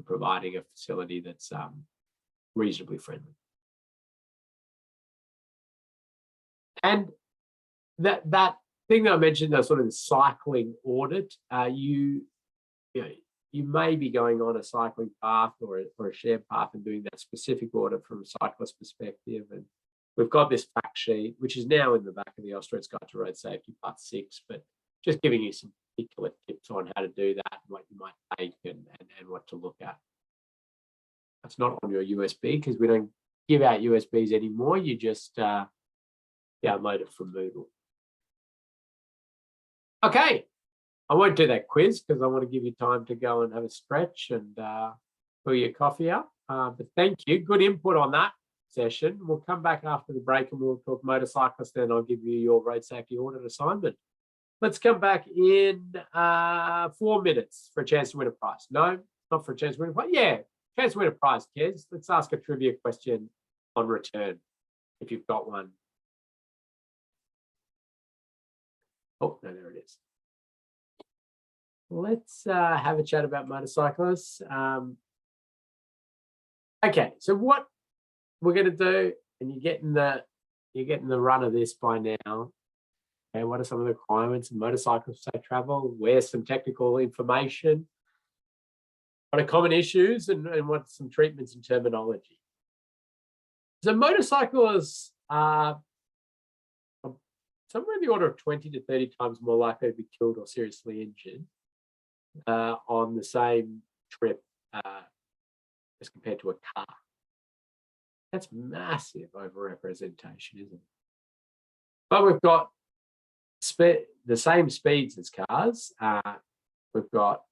A: providing a facility that's reasonably friendly. And that thing that I mentioned, the sort of cycling audit, you may be going on a cycling path or a shared path and doing that specific audit from a cyclist perspective. And we've got this fact sheet, which is now in the back of the Australian Guide to Road Safety Part 6, but just giving you some particular tips on how to do that and what you might take and what to look at. That's not on your USB because we don't give out USBs anymore. You just download it from Moodle. Okay, I won't do that quiz because I want to give you time to go and have a stretch and fill your coffee up. But thank you. Good input on that session. We'll come back after the break and we'll talk motorcyclists. Then I'll give you your road safety audit assignment. Let's come back in 4 minutes for a chance to win a prize. No, not for a chance to win a prize. Yeah, chance to win a prize, kids. Let's ask a trivia question on return if you've got one. Oh, no, there it is. Let's have a chat about motorcyclists. Okay, so what we're going to do, and you're getting the run of this by now. Okay, what are some of the requirements of motorcycle safe travel? Where's some technical information? What are common issues and what's some treatments and terminology? So motorcyclists are somewhere in the order of 20 to 30 times more likely to be killed or seriously injured on the same trip as compared to a car. That's massive overrepresentation, isn't it? But we've got the same speeds as cars. We've got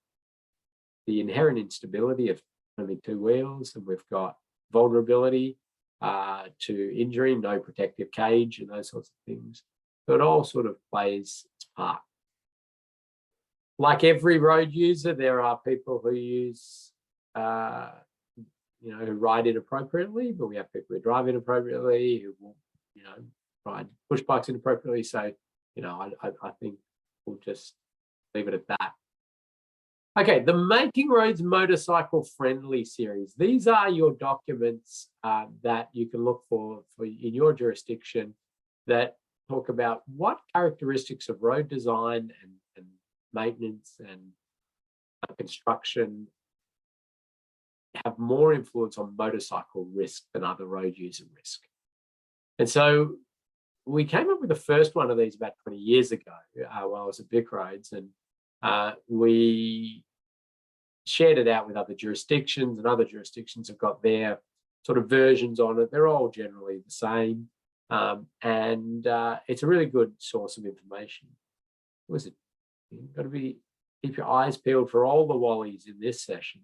A: the inherent instability of only two wheels, and we've got vulnerability to injury, no protective cage, and those sorts of things. So it all sort of plays its part. Like every road user, there are people who use, who ride inappropriately, but we have people who drive inappropriately, who will, ride push bikes inappropriately. So, I think we'll just leave it at that. Okay, the Making Roads Motorcycle Friendly series. These are your documents that you can look for in your jurisdiction that talk about what characteristics of road design and maintenance and construction have more influence on motorcycle risk than other road user risk. And so we came up with the first one of these about 20 years ago while I was at Vic Roads, and we shared it out with other jurisdictions, and other jurisdictions have got their sort of versions on it. They're all generally the same. And it's a really good source of information. What was it? You've got to keep your eyes peeled for all the wallies in this session.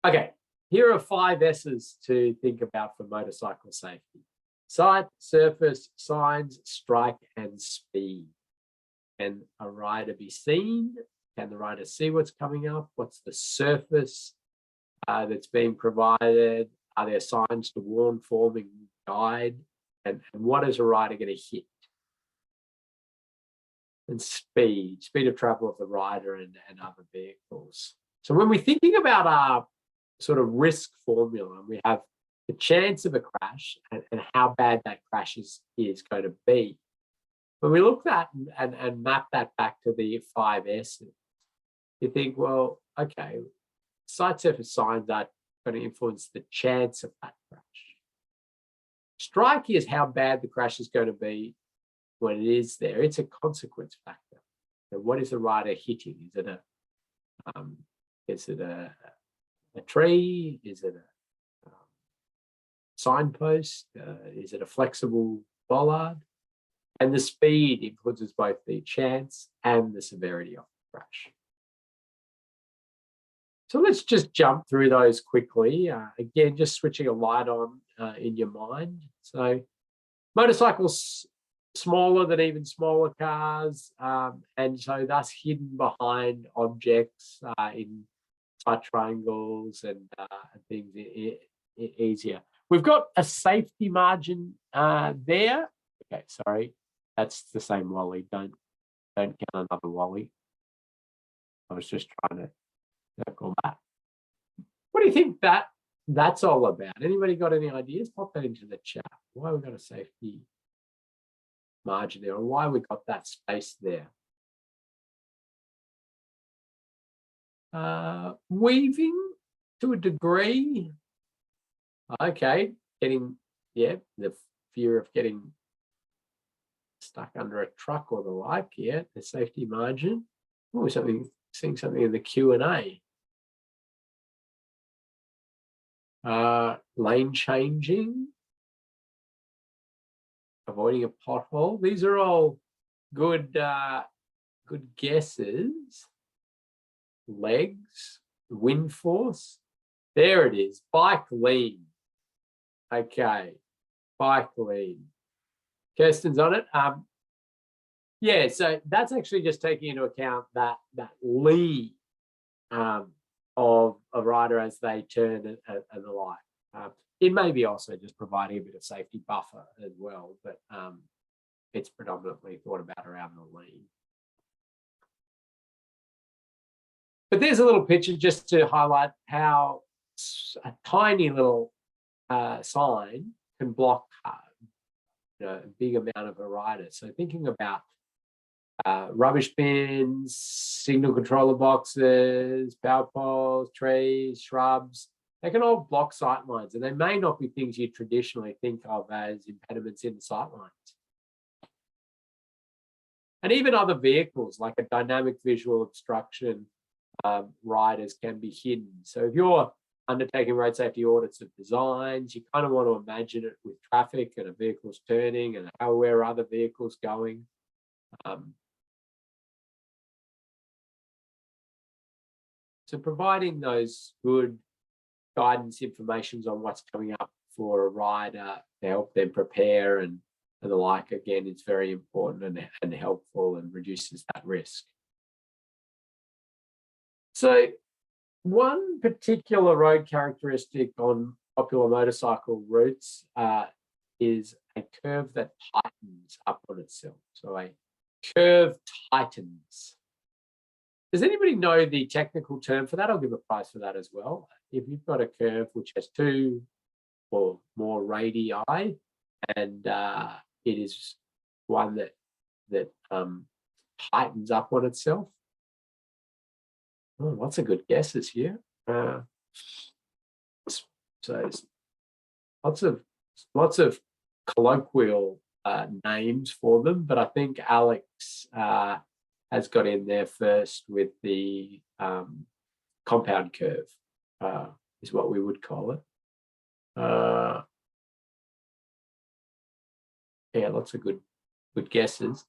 A: Okay, here are 5 S's to think about for motorcycle safety: sight, surface, signs, strike, and speed. Can a rider be seen? Can the rider see what's coming up? What's the surface that's being provided? Are there signs to warn, forming, guide? And what is a rider going to hit? And speed of travel of the rider and other vehicles. So when we're thinking about our sort of risk formula, we have the chance of a crash and how bad that crash is going to be. When we look at that and map that back to the 5 S's, you think, well, okay, sight, surface, signs are going to influence the chance of that crash. Strike is how bad the crash is going to be when it is there. It's a consequence factor. So what is the rider hitting? Is it a tree? Is it a signpost? Is it a flexible bollard? And the speed influences both the chance and the severity of the crash. So let's just jump through those quickly. Again, just switching a light on in your mind. So motorcycles smaller than even smaller cars, and so thus hidden behind objects in tight triangles and things easier. We've got a safety margin there. Okay, sorry, that's the same wally. Don't get another wally. I was just trying to circle that. What do you think that's all about? Anybody got any ideas? Pop that into the chat. Why we got a safety margin there, or why we got that space there? Weaving to a degree. Okay, the fear of getting stuck under a truck or the like. Yeah, the safety margin. Oh, seeing something in the Q&A. Lane changing, avoiding a pothole. These are all good guesses. Legs, wind force. There it is. Bike lean. Okay, bike lean. Kirsten's on it. Yeah, so that's actually just taking into account that lean of a rider as they turn and the like. It may be also just providing a bit of safety buffer as well, but it's predominantly thought about around the lean. But there's a little picture just to highlight how a tiny little sign can block a big amount of a rider. So thinking about rubbish bins, signal controller boxes, power poles, trees, shrubs, they can all block sight lines, and they may not be things you traditionally think of as impediments in the sight lines. And even other vehicles like a dynamic visual obstruction, riders can be hidden. So if you're undertaking road safety audits of designs, you kind of want to imagine it with traffic and a vehicle's turning and where are other vehicles going. providing those good guidance informations on what's coming up for a rider to help them prepare and the like, again, it's very important and helpful and reduces that risk. So one particular road characteristic on popular motorcycle routes is a curve that tightens up on itself. So a curve tightens. Does anybody know the technical term for that? I'll give a prize for that as well. If you've got a curve which has 2 or more radii, and it is one that tightens up on itself. Oh, lots of good guesses here. So lots of colloquial names for them, but I think Alex has got in there first with the compound curve, is what we would call it. Yeah, lots of good guesses.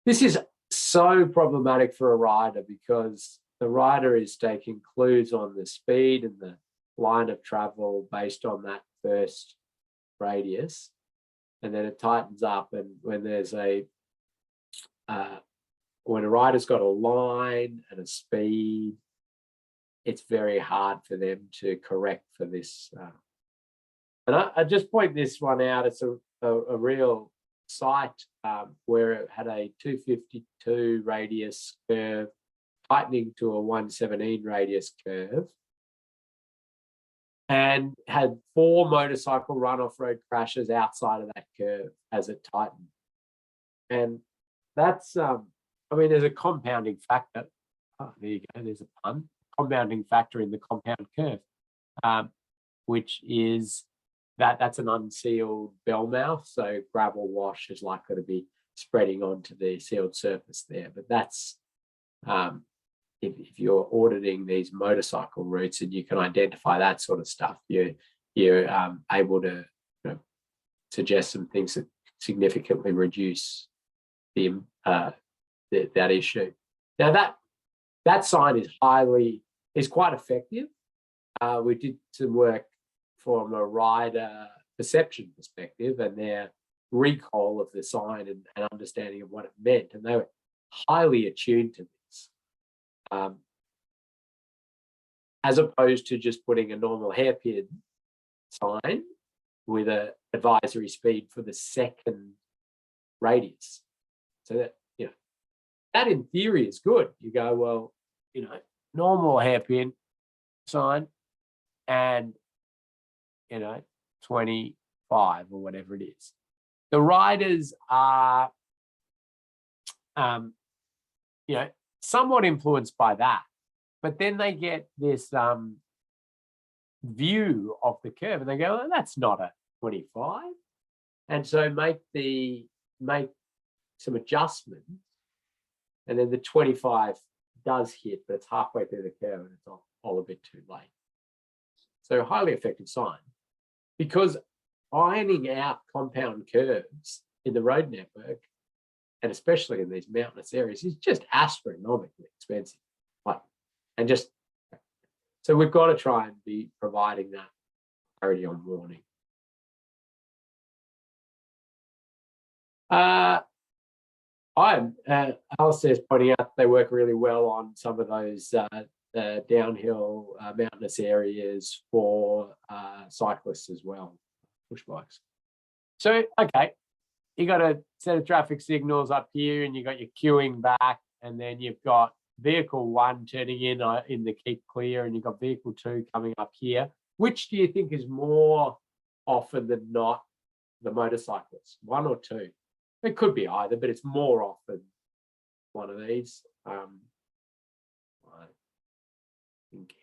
A: This is so problematic for a rider because the rider is taking clues on the speed and the line of travel based on that first radius, and then it tightens up. And when there's when a rider's got a line and a speed, it's very hard for them to correct for this. And I just point this one out. It's a real site where it had a 252 radius curve tightening to a 117 radius curve, and had 4 motorcycle run-off-road crashes outside of that curve as it tightened. And that's, I mean, there's a compounding factor. Oh, there you go, there's a pun. Compounding factor in the compound curve, which is that's an unsealed bell mouth, so gravel wash is likely to be spreading onto the sealed surface there. But that's if you're auditing these motorcycle routes and you can identify that sort of stuff, you're able to suggest some things that significantly reduce the that issue. Now that sign is quite effective. We did some work from a rider perception perspective and their recall of the sign and understanding of what it meant, and they were highly attuned to this, as opposed to just putting a normal hairpin sign with an advisory speed for the second radius. So that, that in theory is good. You go, well, normal hairpin sign and 25 or whatever it is. The riders are somewhat influenced by that, but then they get this view of the curve and they go, oh, that's not a 25, and so make some adjustments, and then the 25 does hit, but it's halfway through the curve and it's all a bit too late. So highly effective sign, because ironing out compound curves in the road network, and especially in these mountainous areas, is just astronomically expensive. So we've got to try and be providing that clarity on warning. Alistair is pointing out they work really well on some of those downhill mountainous areas for cyclists as well, push bikes. So, okay, you got a set of traffic signals up here and you got your queuing back, and then you've got vehicle 1 turning in the keep clear, and you've got vehicle 2 coming up here. Which do you think is more often than not the motorcyclists, 1 or 2? It could be either, but it's more often one of these. I think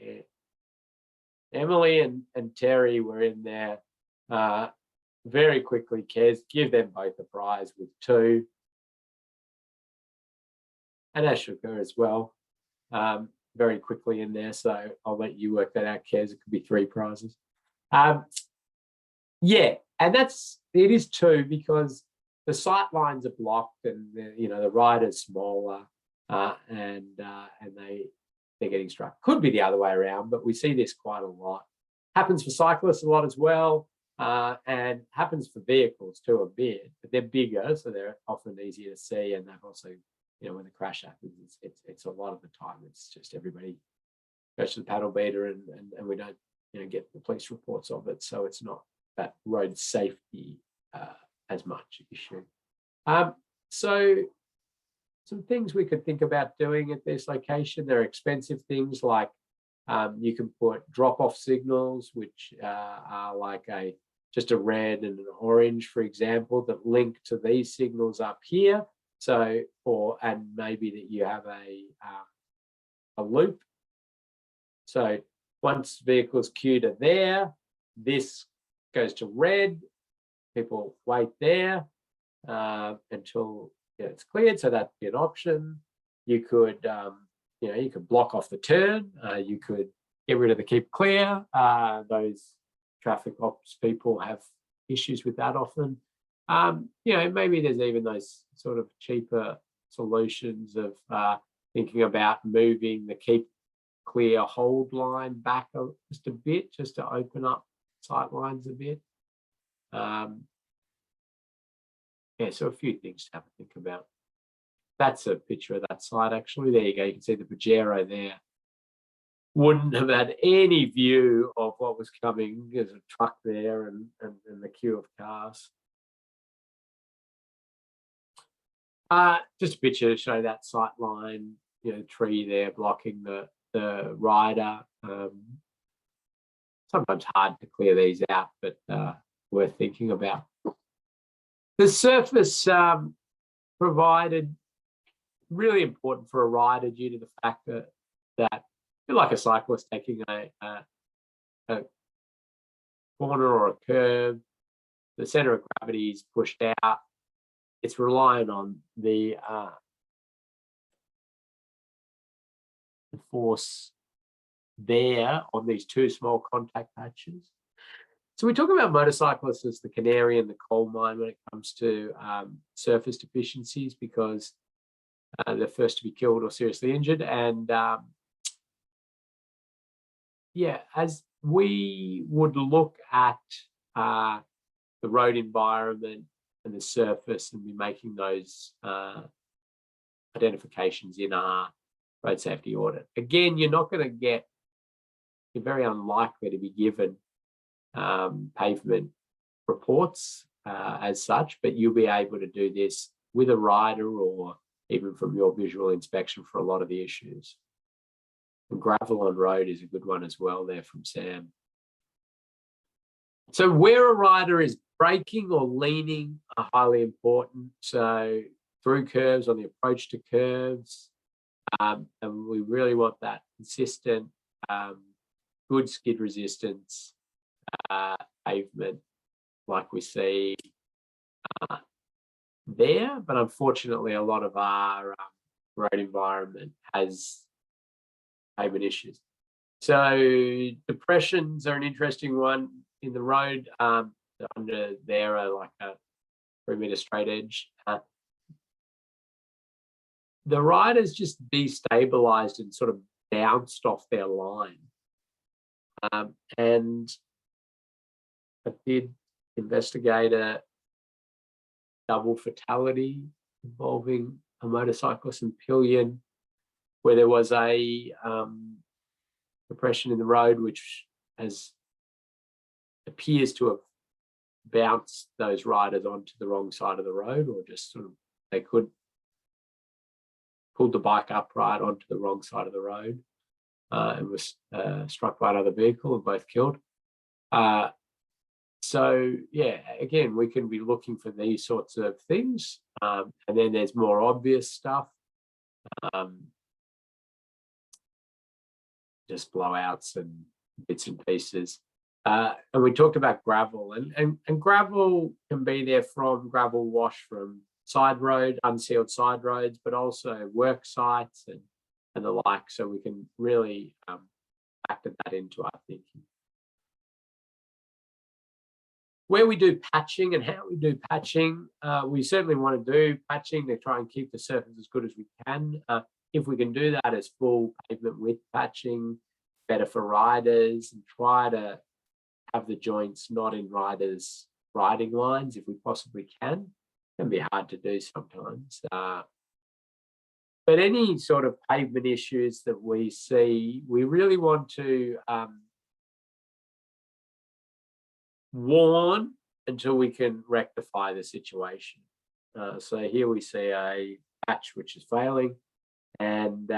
A: Emily and Terry were in there very quickly. Give them both a prize with 2. And Ashoka as well, very quickly in there. So I'll let you work that out, Kez. It could be 3 prizes. Yeah, and it is 2 because the sight lines are blocked, and the rider's smaller, and they're getting struck. Could be the other way around, but we see this quite a lot. Happens for cyclists a lot as well, and happens for vehicles too a bit, but they're bigger, so they're often easier to see, and they've also, when the crash happens, it's a lot of the time it's just everybody goes to the paddle beater, and we don't get the police reports of it, so it's not that road safety as much issue. So some things we could think about doing at this location. There are expensive things like you can put drop-off signals, which are like just a red and an orange, for example, that link to these signals up here. So, and maybe that you have a loop. So once vehicles queued are there, this goes to red. People wait there until it's cleared. So that'd be an option. You could, you could block off the turn. You could get rid of the keep clear. Those traffic ops people have issues with that often. Maybe there's even those sort of cheaper solutions of thinking about moving the keep clear hold line back just a bit, just to open up sight lines a bit. So a few things to have to think about. That's a picture of that site, actually. There you go. You can see the Pajero there. Wouldn't have had any view of what was coming. There's a truck there and the queue of cars. Just a picture to show that sight line, tree there blocking the rider. Sometimes hard to clear these out, but worth thinking about. The surface provided really important for a rider due to the fact that you're like a cyclist taking a corner or a curve, the center of gravity is pushed out. It's relying on the force there on these two small contact patches. So we talk about motorcyclists as the canary in the coal mine when it comes to surface deficiencies, because they're first to be killed or seriously injured. And as we would look at the road environment and the surface and be making those identifications in our road safety audit. Again, you're very unlikely to be given pavement reports as such, but you'll be able to do this with a rider or even from your visual inspection for a lot of the issues. And gravel on road is a good one as well there from Sam. So where a rider is braking or leaning are highly important. So through curves, on the approach to curves, and we really want that consistent, good skid resistance pavement like we see there. But unfortunately, a lot of our road environment has pavement issues. So depressions are an interesting one in the road. Under there are like a 3-meter straight edge. The riders just destabilized and sort of bounced off their line. And I did investigate a double fatality involving a motorcyclist and pillion, where there was a depression in the road, which appears to have bounced those riders onto the wrong side of the road, or just sort of they could pulled the bike upright onto the wrong side of the road and was struck by another vehicle and both killed. So yeah, again, we can be looking for these sorts of things, and then there's more obvious stuff, just blowouts and bits and pieces. And we talked about gravel, and gravel can be there from gravel wash from side road, unsealed side roads, but also work sites and the like. So we can really factor that into our thinking. Where we do patching and how we do patching, we certainly want to do patching to try and keep the surface as good as we can. if we can do that as full pavement width patching, better for riders, and try to have the joints not in riders' riding lines if we possibly can. It can be hard to do sometimes. But any sort of pavement issues that we see, we really want to warn until we can rectify the situation. So here we see a patch which is failing, and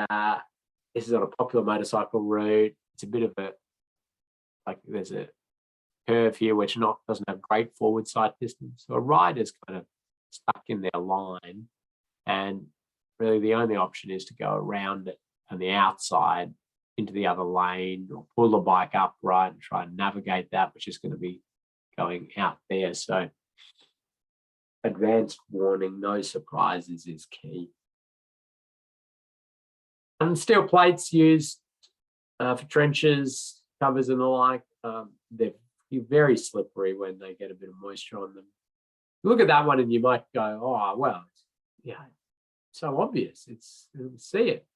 A: this is on a popular motorcycle route. It's a bit of a, like there's a curve here which doesn't have great forward sight distance. So a rider's kind of stuck in their line, and really the only option is to go around it on the outside into the other lane, or pull the bike upright and try and navigate that, which is going to be going out there. So advanced warning, no surprises is key. And steel plates used for trenches, covers and the like, they're very slippery when they get a bit of moisture on them. Look at that one and you might go, oh, well, yeah, so obvious. You'll see it.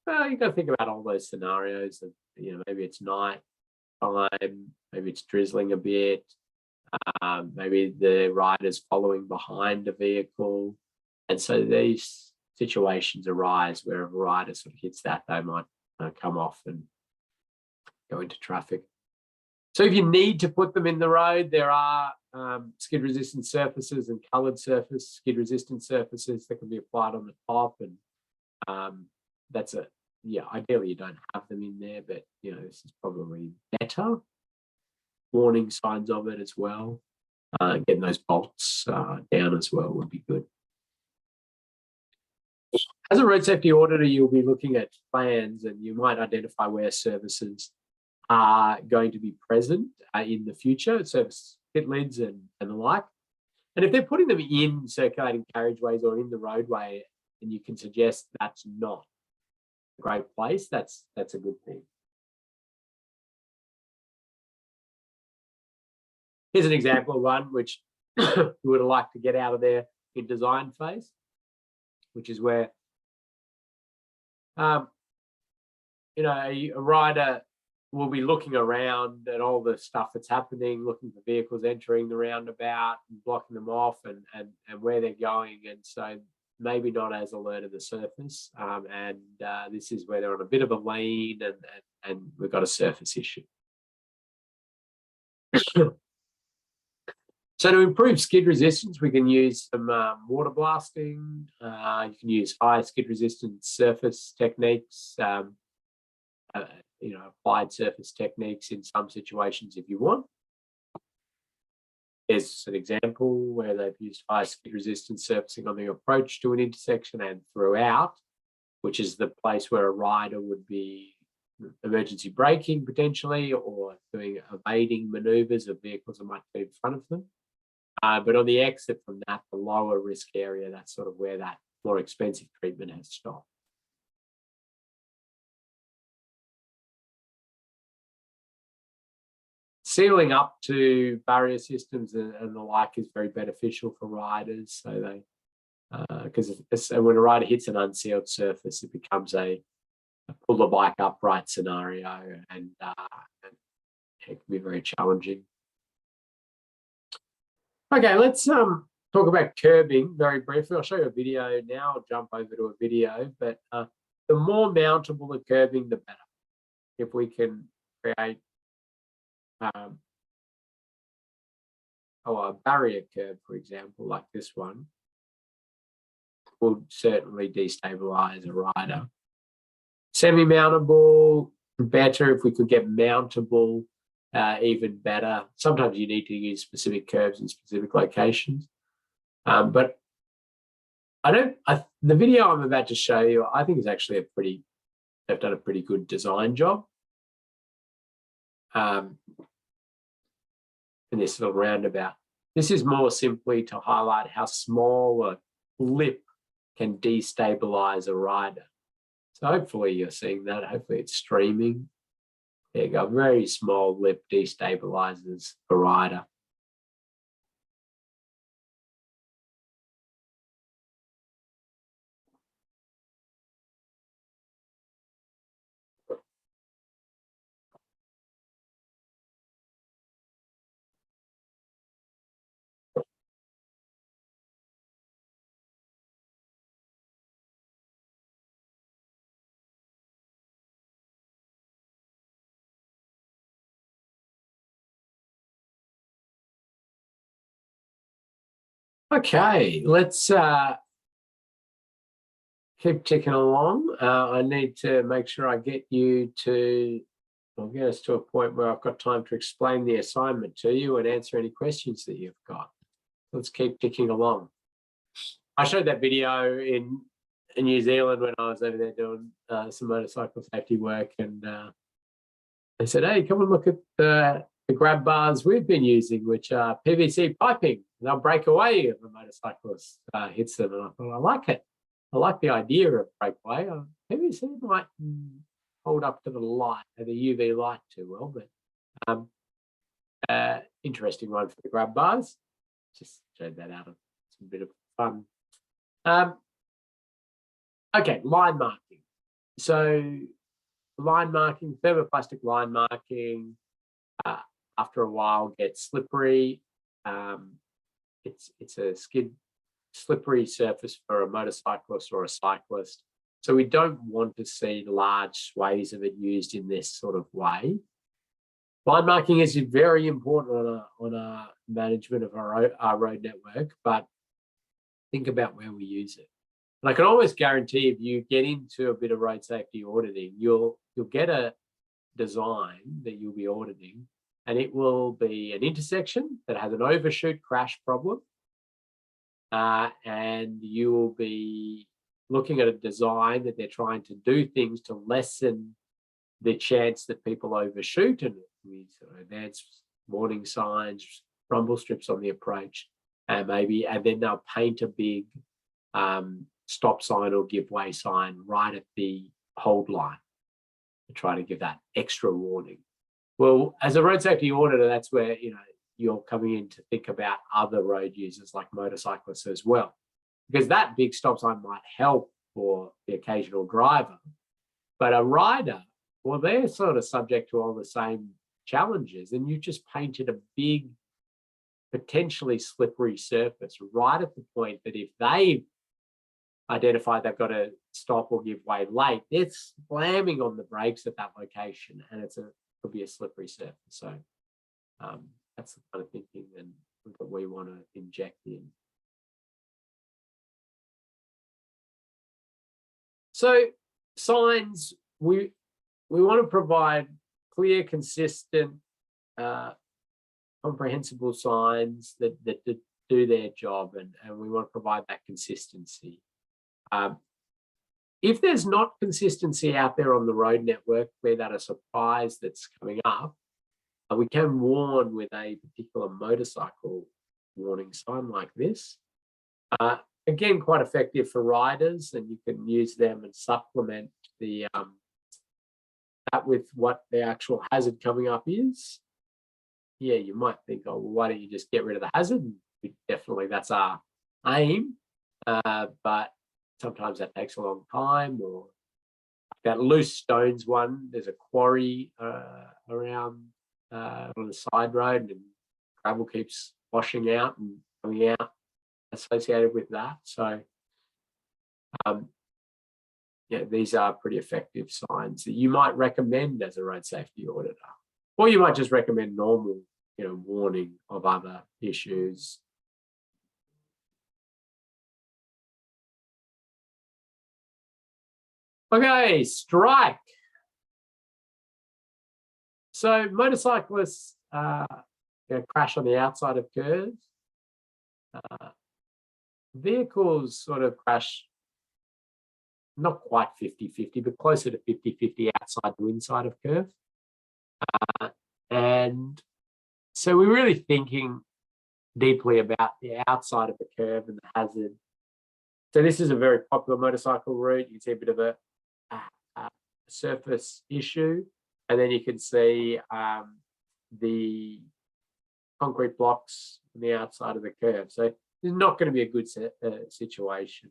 A: Well, you got to think about all those scenarios of, maybe it's night time, maybe it's drizzling a bit, maybe the rider's following behind a vehicle. And so these situations arise where if a rider sort of hits that, they might come off and go into traffic. So if you need to put them in the road, there are skid resistant surfaces and coloured skid resistant surfaces that can be applied on the top, and that's ideally you don't have them in there, but this is probably better. Warning signs of it as well. Getting those bolts down as well would be good. As a road safety auditor, you'll be looking at plans and you might identify where services are going to be present in the future, service pit lids and the like. And if they're putting them in circulating carriageways or in the roadway, and you can suggest that's not a great place, that's a good thing. Here's an example of one which we would have liked to get out of there in design phase, which is where a rider will be looking around at all the stuff that's happening, looking for vehicles entering the roundabout and blocking them off and where they're going. And so maybe not as alert of the surface. This is where they're on a bit of a lean and we've got a surface issue. So to improve skid resistance, we can use some water blasting. You can use high skid resistance surface techniques, applied surface techniques in some situations if you want. Here's an example where they've used high skid resistance surfacing on the approach to an intersection and throughout, which is the place where a rider would be emergency braking potentially, or doing evading manoeuvres of vehicles that might be in front of them. But on the exit from that, the lower risk area, that's sort of where that more expensive treatment has stopped. Sealing up to barrier systems and the like is very beneficial for riders. So they, because when a rider hits an unsealed surface, it becomes a pull the bike upright scenario, and it can be very challenging. Okay, let's talk about curbing very briefly. I'll show you a video now. I'll jump over to a video, but the more mountable the curbing, the better. If we can create a barrier curb, for example, like this one, will certainly destabilize a rider. Semi-mountable, better. If we could get mountable, even better. Sometimes you need to use specific curbs in specific locations. But the video I'm about to show you, I think is actually they've done a pretty good design job. In this little roundabout. This is more simply to highlight how small a lip can destabilize a rider. So hopefully you're seeing that. Hopefully it's streaming. There you go. Very small lip destabilizes a rider. Okay, let's keep ticking along. I need to make sure I get you to, I'll get us to a point where I've got time to explain the assignment to you and answer any questions that you've got. Let's keep ticking along. I showed that video in New Zealand when I was over there doing some motorcycle safety work, and they said, hey, come and look at the grab bars we've been using, which are PVC piping. They'll break away if a motorcyclist hits them. And I thought, I like it. I like the idea of breakaway. PVC might hold up to the light, the UV light too well, but interesting one for the grab bars. Just showed that out of some bit of fun. Okay, line marking. So line marking, thermoplastic line marking, after a while gets slippery. It's a slippery surface for a motorcyclist or a cyclist. So we don't want to see large swathes of it used in this sort of way. Line marking is very important on a management of our road network, but think about where we use it. And I can almost guarantee if you get into a bit of road safety auditing, you'll get a design that you'll be auditing, and it will be an intersection that has an overshoot crash problem. And you will be looking at a design that they're trying to do things to lessen the chance that people overshoot, and we sort of advance warning signs, rumble strips on the approach, and then they'll paint a big stop sign or give way sign right at the hold line to try to give that extra warning. Well, as a road safety auditor, that's where you're coming in to think about other road users like motorcyclists as well, because that big stop sign might help for the occasional driver, but a rider, well, they're sort of subject to all the same challenges, and you just painted a big, potentially slippery surface right at the point that if they identify they've got to stop or give way late, they're slamming on the brakes at that location, and could be a slippery surface. So that's the kind of thinking that we want to inject in. So signs, we want to provide clear, consistent, comprehensible signs that do their job, and we want to provide that consistency. If there's not consistency out there on the road network, where that a surprise that's coming up, we can warn with a particular motorcycle warning sign like this. Again, quite effective for riders, and you can use them and supplement that with what the actual hazard coming up is. Yeah, you might think, oh, well, why don't you just get rid of the hazard? Definitely, that's our aim, but sometimes that takes a long time. Or that loose stones one, there's a quarry around on the side road, and gravel keeps washing out and coming out associated with that. So yeah, these are pretty effective signs that you might recommend as a road safety auditor, or you might just recommend normal warning of other issues. Okay, strike. So motorcyclists crash on the outside of curves. Vehicles sort of crash not quite 50-50, but closer to 50-50 outside to inside of curve. And so we're really thinking deeply about the outside of the curve and the hazard. So this is a very popular motorcycle route. You can see a bit of a surface issue, and then you can see the concrete blocks on the outside of the curve. So it's not going to be a good situation.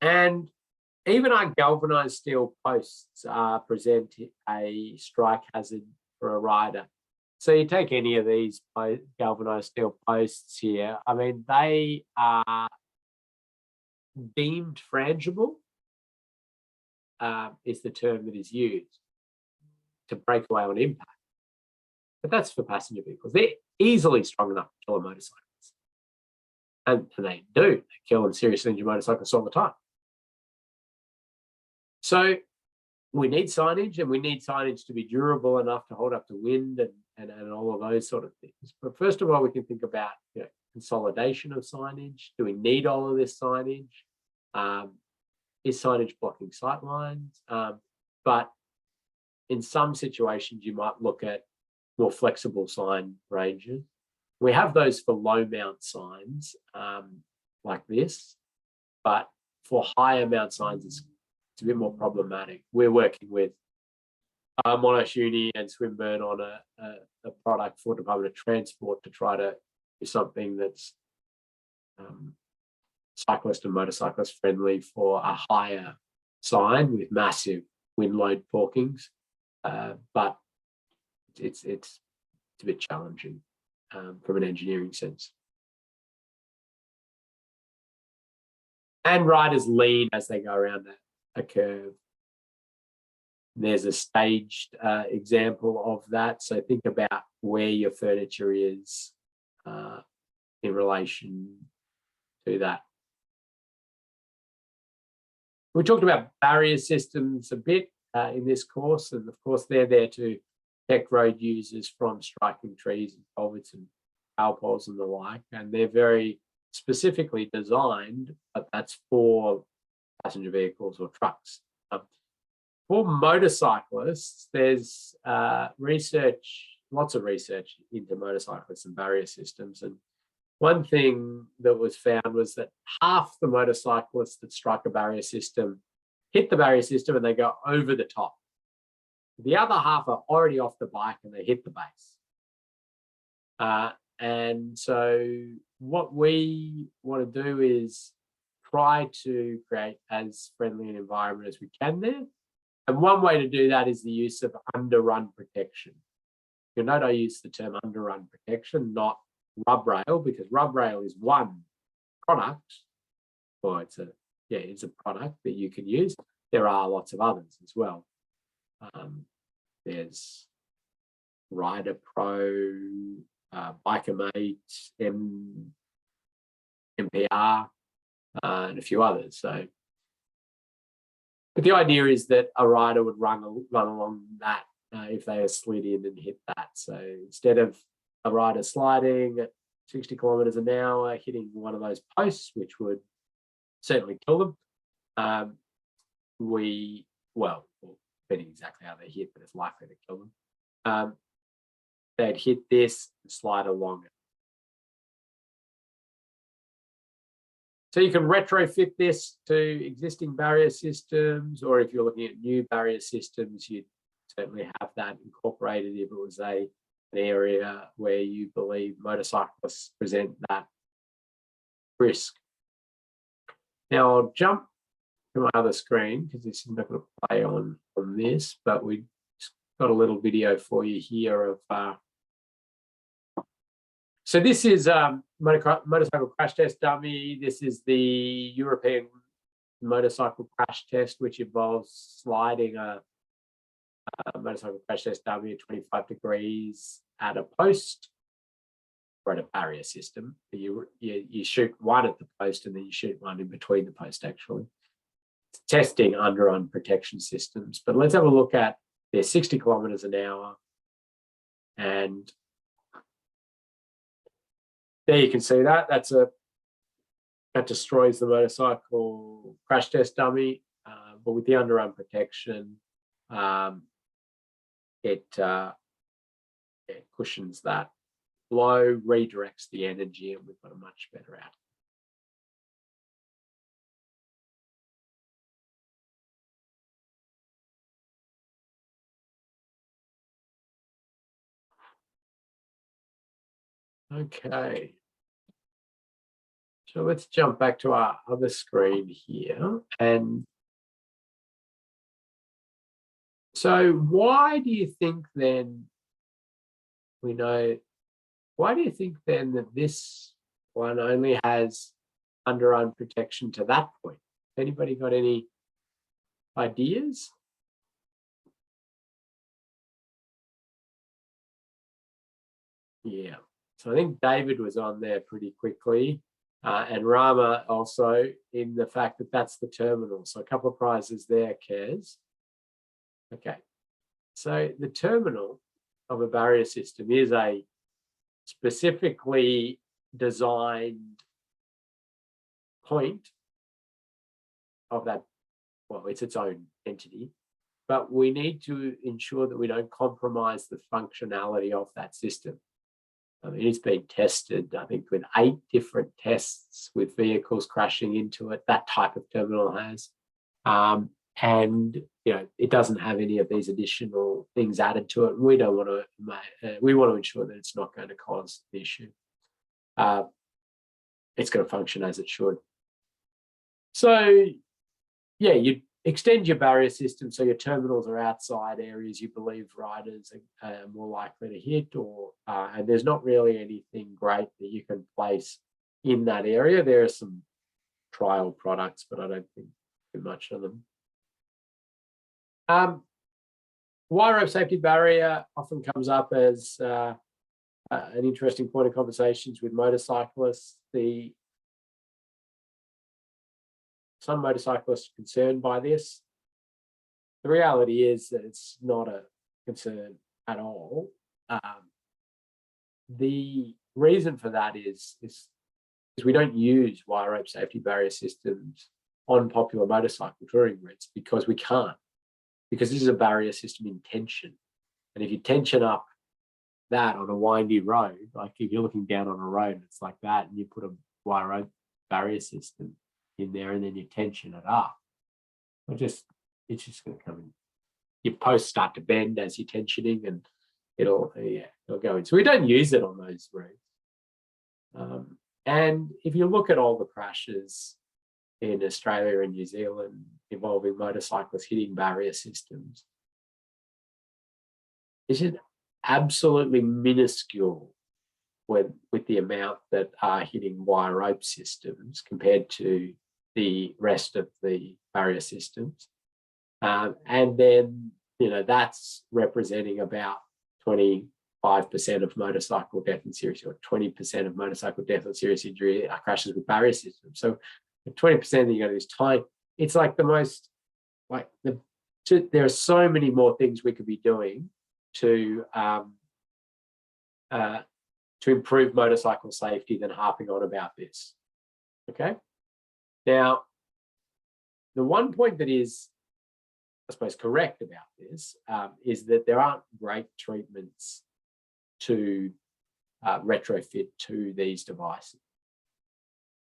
A: And even our galvanized steel posts present a strike hazard for a rider. So you take any of these galvanized steel posts here, I mean, they are deemed frangible, is the term that is used, to break away on impact. But that's for passenger vehicles. They're easily strong enough to kill a motorcyclist. And they do. They kill and seriously injure motorcyclists all the time. So we need signage, and we need signage to be durable enough to hold up to wind and all of those sort of things. But first of all, we can think about consolidation of signage. Do we need all of this signage? Is signage blocking sight lines? But in some situations, you might look at more flexible sign ranges. We have those for low mount signs like this, but for higher mount signs, it's a bit more problematic. We're working with Monash Uni and Swinburne on a product for Department of Transport to try to do something that's cyclist and motorcyclist friendly for a higher sign with massive wind load forkings, but it's a bit challenging from an engineering sense. And riders lean as they go around a curve. There's a staged example of that. So think about where your furniture is in relation to that. We talked about barrier systems a bit in this course, and of course they're there to protect road users from striking trees and culverts and power poles and the like, and they're very specifically designed, but that's for passenger vehicles or trucks. For motorcyclists, there's lots of research into motorcyclists and barrier systems, and one thing that was found was that half the motorcyclists that strike a barrier system hit the barrier system and they go over the top. The other half are already off the bike and they hit the base. And so what we want to do is try to create as friendly an environment as we can there. And one way to do that is the use of underrun protection. You'll note I use the term underrun protection, not rub rail, because rub rail is one product. Well, it's a product that you can use. There are lots of others as well. There's Rider Pro, Biker Mate, MPR, and a few others. So, but the idea is that a rider would run along that if they are slid in and hit that. So instead of a rider sliding at 60 kilometers an hour, hitting one of those posts, which would certainly kill them, depending exactly how they hit, but it's likely to kill them. They'd hit this and slide along it. So you can retrofit this to existing barrier systems, or if you're looking at new barrier systems, you'd certainly have that incorporated if it was an area where you believe motorcyclists present that risk. Now I'll jump to my other screen because this is not going to play on this, but we've got a little video for you here of so this is motorcycle crash test dummy. This is the European motorcycle crash test, which involves sliding a motorcycle crash test dummy at 25 degrees at a post or at a barrier system. You shoot one at the post and then you shoot one in between the post actually. It's testing underrun protection systems, but let's have a look at their 60 kilometers an hour, and there you can see that that destroys the motorcycle crash test dummy, but with the underrun protection, it cushions that blow, redirects the energy, and we've got a much better outcome. Okay, so let's jump back to our other screen here. And so why do you think then that this one only has underrun protection to that point? Anybody got any ideas? Yeah. So I think David was on there pretty quickly, and Rama also, in the fact that that's the terminal. So a couple of prizes there, Kez. Okay. So the terminal of a barrier system is a specifically designed point of that. Well, it's its own entity, but we need to ensure that we don't compromise the functionality of that system. I mean, it's been tested, I think, with 8 different tests with vehicles crashing into it. That type of terminal has. And it doesn't have any of these additional things added to it. We don't want to. We want to ensure that it's not going to cause the issue. It's going to function as it should. So, yeah, you extend your barrier system so your terminals are outside areas you believe riders are more likely to hit, and there's not really anything great that you can place in that area. There are some trial products, but I don't think too much of them. Wire rope safety barrier often comes up as an interesting point of conversations with motorcyclists. Some motorcyclists are concerned by this. The reality is that it's not a concern at all. The reason for that is we don't use wire rope safety barrier systems on popular motorcycle touring routes because we can't. Because this is a barrier system in tension. And if you tension up that on a windy road, like if you're looking down on a road, it's like that, and you put a wire rope barrier system in there and then you tension it up, it's just going to come in. Your posts start to bend as you're tensioning, and it'll go in. So we don't use it on those routes. And if you look at all the crashes in Australia and New Zealand involving motorcyclists hitting barrier systems, it's just absolutely minuscule with the amount that are hitting wire rope systems compared to the rest of the barrier systems. And then, that's representing about 25% of motorcycle death and serious, or 20% of motorcycle death or serious injury crashes with barrier systems. So 20% that you go to this time, it's like the most, there are so many more things we could be doing to improve motorcycle safety than harping on about this. Okay. Now, the one point that is, I suppose, correct about this is that there aren't great treatments to retrofit to these devices.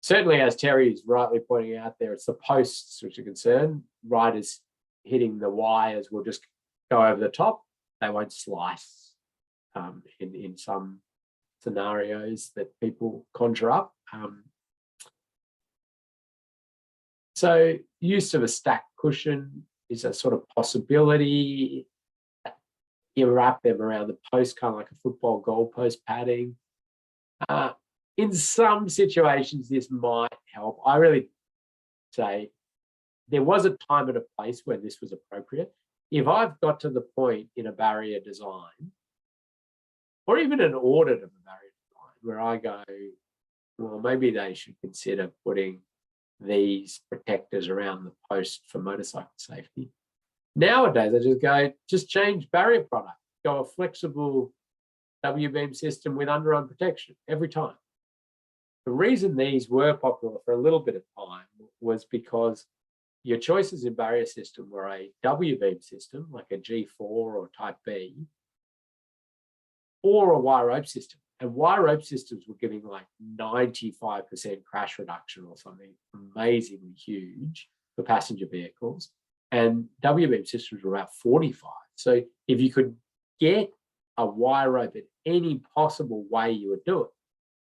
A: Certainly, as Terry is rightly pointing out there, it's the posts which are concerned. Riders hitting the wires will just go over the top. They won't slice in some scenarios that people conjure up. So use of a stacked cushion is a sort of possibility. You wrap them around the post, kind of like a football goalpost padding. In some situations, this might help. I really say there was a time and a place when this was appropriate. If I've got to the point in a barrier design, or even an audit of a barrier design, where I go, well, maybe they should consider putting these protectors around the post for motorcycle safety. Nowadays, I just change barrier product, go a flexible W-beam system with underarm protection every time. The reason these were popular for a little bit of time was because your choices in barrier system were a W-beam system, like a G4 or Type B, or a wire rope system. And wire rope systems were giving like 95% crash reduction or something amazingly huge for passenger vehicles. And W-beam systems were about 45. So if you could get a wire rope in any possible way, you would do it.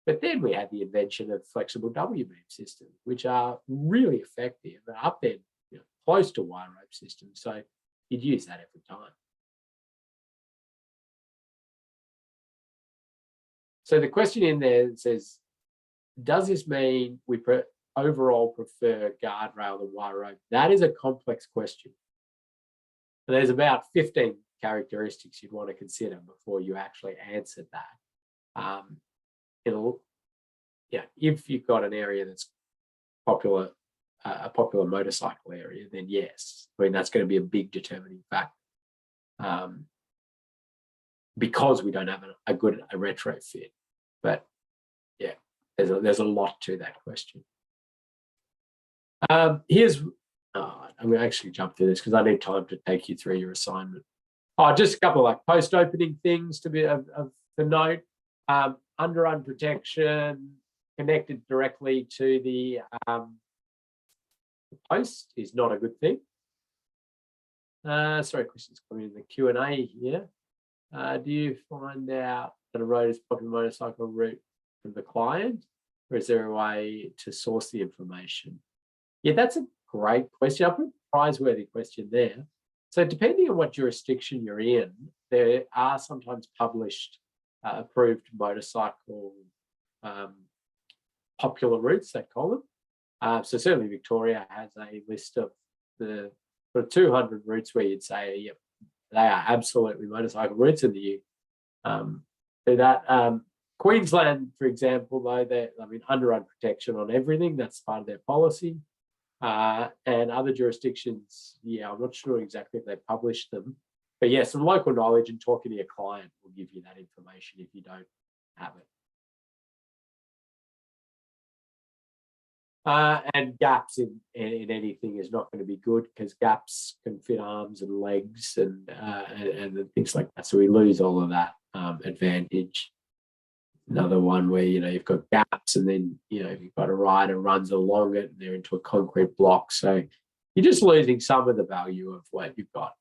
A: But then we had the invention of flexible W-beam systems, which are really effective and up there, close to wire rope systems. So you'd use that every time. So the question in there says, does this mean we overall prefer guardrail than wire rope? That is a complex question. And there's about 15 characteristics you'd want to consider before you actually answered that. It'll, if you've got an area that's popular, a popular motorcycle area, then yes, I mean that's going to be a big determining factor. Because we don't have a good retrofit, but yeah, there's a lot to that question. Here's I'm going to actually jump through this because I need time to take you through your assignment. Just a couple of like post-opening things to be of note. Underrun protection connected directly to the post is not a good thing. Sorry, questions coming in the Q&A here. Do you find out that a road is popular motorcycle route from the client, or is there a way to source the information? Yeah, that's a great question. I put a prize-worthy question there. So depending on what jurisdiction you're in, there are sometimes published approved motorcycle popular routes, they call them. So certainly Victoria has a list of the 200 routes where you'd say, yep, they are absolutely motorcycle routes in the Queensland, for example, though, underrun protection on everything. That's part of their policy. And other jurisdictions, yeah, I'm not sure exactly if they publish them. But yeah, some local knowledge and talking to your client will give you that information if you don't have it. And gaps in anything is not going to be good because gaps can fit arms and legs and things like that. So we lose all of that advantage. Another one where, you've got gaps and then, you've got a rider runs along it and they're into a concrete block. So you're just losing some of the value of what you've got.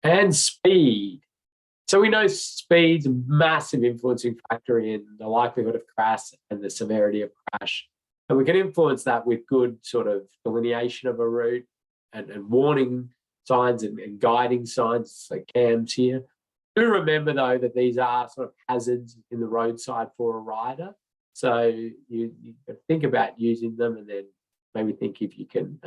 A: And speed. So we know speed's a massive influencing factor in the likelihood of crash and the severity of crash. And we can influence that with good sort of delineation of a route and warning signs and guiding signs like cams here. Do remember though that these are sort of hazards in the roadside for a rider. So you think about using them and then maybe think if you can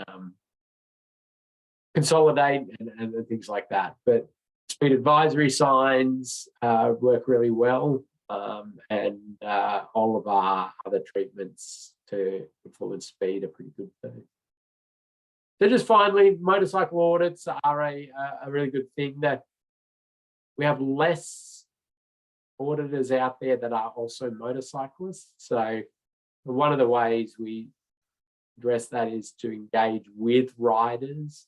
A: consolidate and things like that. But speed advisory signs work really well, and all of our other treatments to influence speed are pretty good too. So just finally, motorcycle audits are a really good thing. That we have less auditors out there that are also motorcyclists. So one of the ways we address that is to engage with riders.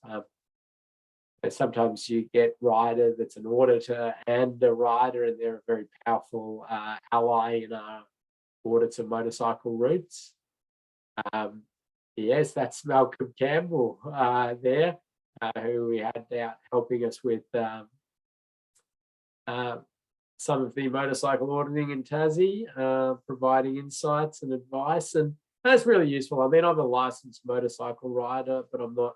A: Sometimes you get rider that's an auditor and a rider, and they're a very powerful ally in our audits of motorcycle routes. Yes, that's Malcolm Campbell there, who we had out helping us with some of the motorcycle auditing in Tassie, providing insights and advice, and that's really useful. I mean, I'm a licensed motorcycle rider, but I'm not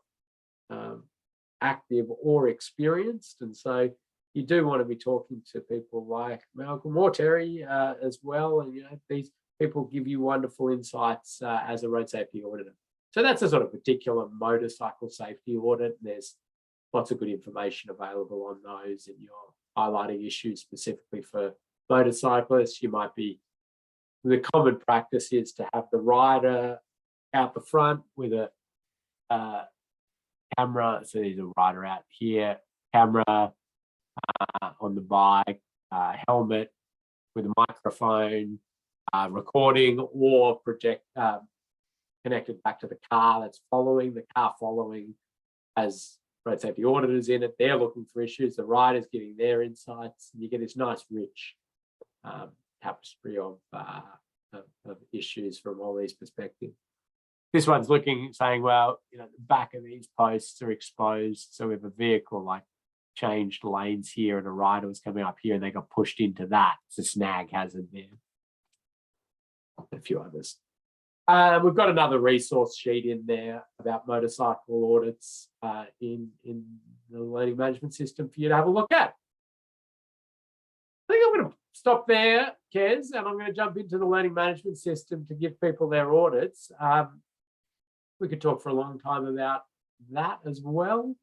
A: active or experienced, and so you do want to be talking to people like Malcolm or Terry as well, and these people give you wonderful insights as a road safety auditor. So that's a sort of particular motorcycle safety audit. There's lots of good information available on those, and you're highlighting issues specifically for motorcyclists. You might be, the common practice is to have the rider out the front with a camera. So there's a rider out here, camera on the bike, helmet with a microphone, recording or project connected back to the car that's following. The car following has road safety auditors in it. They're looking for issues. The rider's giving their insights, and you get this nice, rich tapestry of issues from all these perspectives. This one's looking, saying, well, the back of these posts are exposed. So we have a vehicle like changed lanes here and a rider was coming up here and they got pushed into that. It's a snag hazard there. A few others. We've got another resource sheet in there about motorcycle audits in the learning management system for you to have a look at. I think I'm going to stop there, Kez, and I'm going to jump into the learning management system to give people their audits. We could talk for a long time about that as well.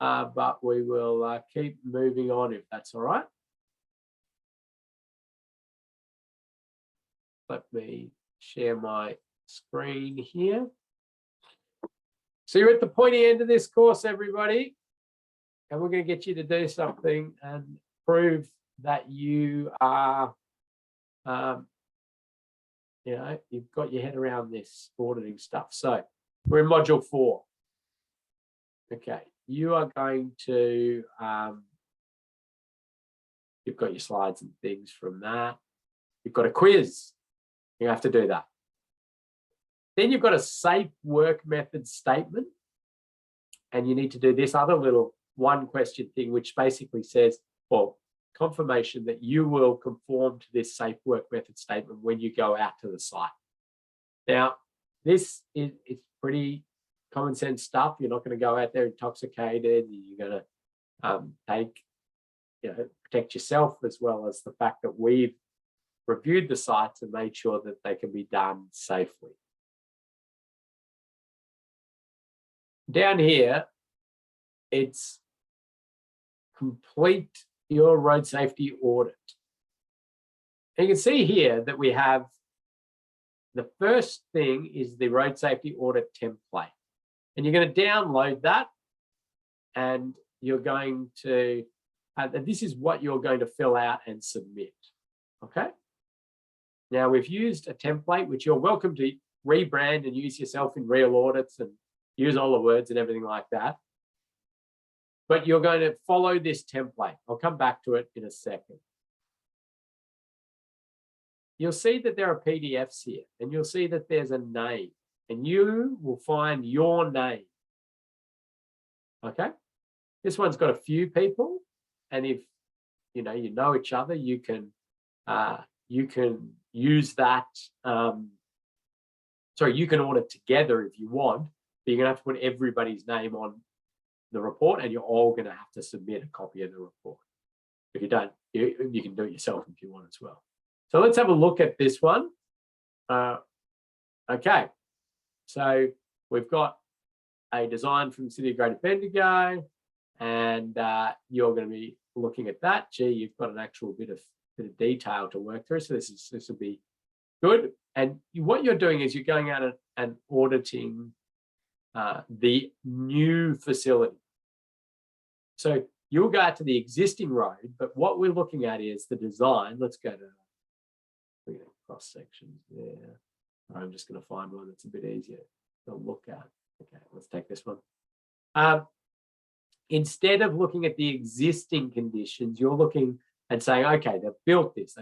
A: but we will keep moving on if that's all right. Let me share my screen here. So you're at the pointy end of this course, everybody, and we're going to get you to do something and prove that you are, you've got your head around this auditing stuff. So we're in module 4. Okay, you are going to, you've got your slides and things from that. You've got a quiz. You have to do that. Then you've got a safe work method statement. And you need to do this other little one question thing, which basically says, well, confirmation that you will conform to this safe work method statement when you go out to the site. Now, this is it's pretty common sense stuff. You're not going to go out there intoxicated. You're going to protect yourself, as well as the fact that we've reviewed the sites and made sure that they can be done safely. Down here, it's complete your road safety audit. And you can see here that we have the first thing is the road safety audit template. And you're going to download that, and you're going to, this is what you're going to fill out and submit. Okay. Now we've used a template, which you're welcome to rebrand and use yourself in real audits and use all the words and everything like that. But you're going to follow this template. I'll come back to it in a second. You'll see that there are PDFs here, and you'll see that there's a name, and you will find your name. Okay. This one's got a few people, and if you know each other, you can use that. You can audit together if you want, but you're going to have to put everybody's name on the report, and you're all going to have to submit a copy of the report. If you don't, you can do it yourself if you want as well. So let's have a look at this one. Okay, so we've got a design from the City of Greater Bendigo, and you're going to be looking at that. Gee, you've got an actual bit of detail to work through, so this will be good. And what you're doing is you're going out and auditing the new facility. So you'll go out to the existing road, but what we're looking at is the design. Let's go to cross sections there. I'm just going to find one that's a bit easier to look at. Okay, let's take this one. Instead of looking at the existing conditions, you're looking and saying, okay, they've built this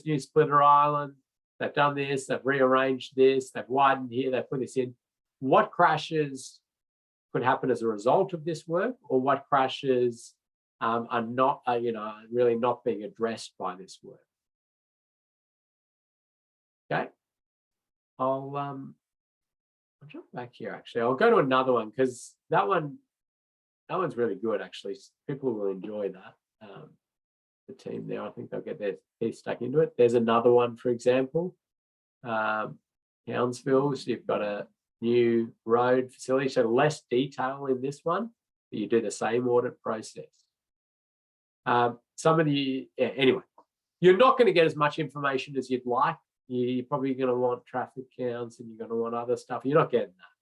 A: new splitter island, they've done this, they've rearranged this, they've widened here, they've put this in. What crashes could happen as a result of this work, or what crashes are not, really not being addressed by this work? Okay, I'll jump back here. Actually, I'll go to another one because that one's really good. Actually, people will enjoy that. The team there, I think they'll get their teeth stuck into it. There's another one, for example, Townsville. So you've got a new road facility, so less detail in this one, but you do the same audit process. Anyway, you're not going to get as much information as you'd like. You're probably going to want traffic counts, and you're going to want other stuff. You're not getting that.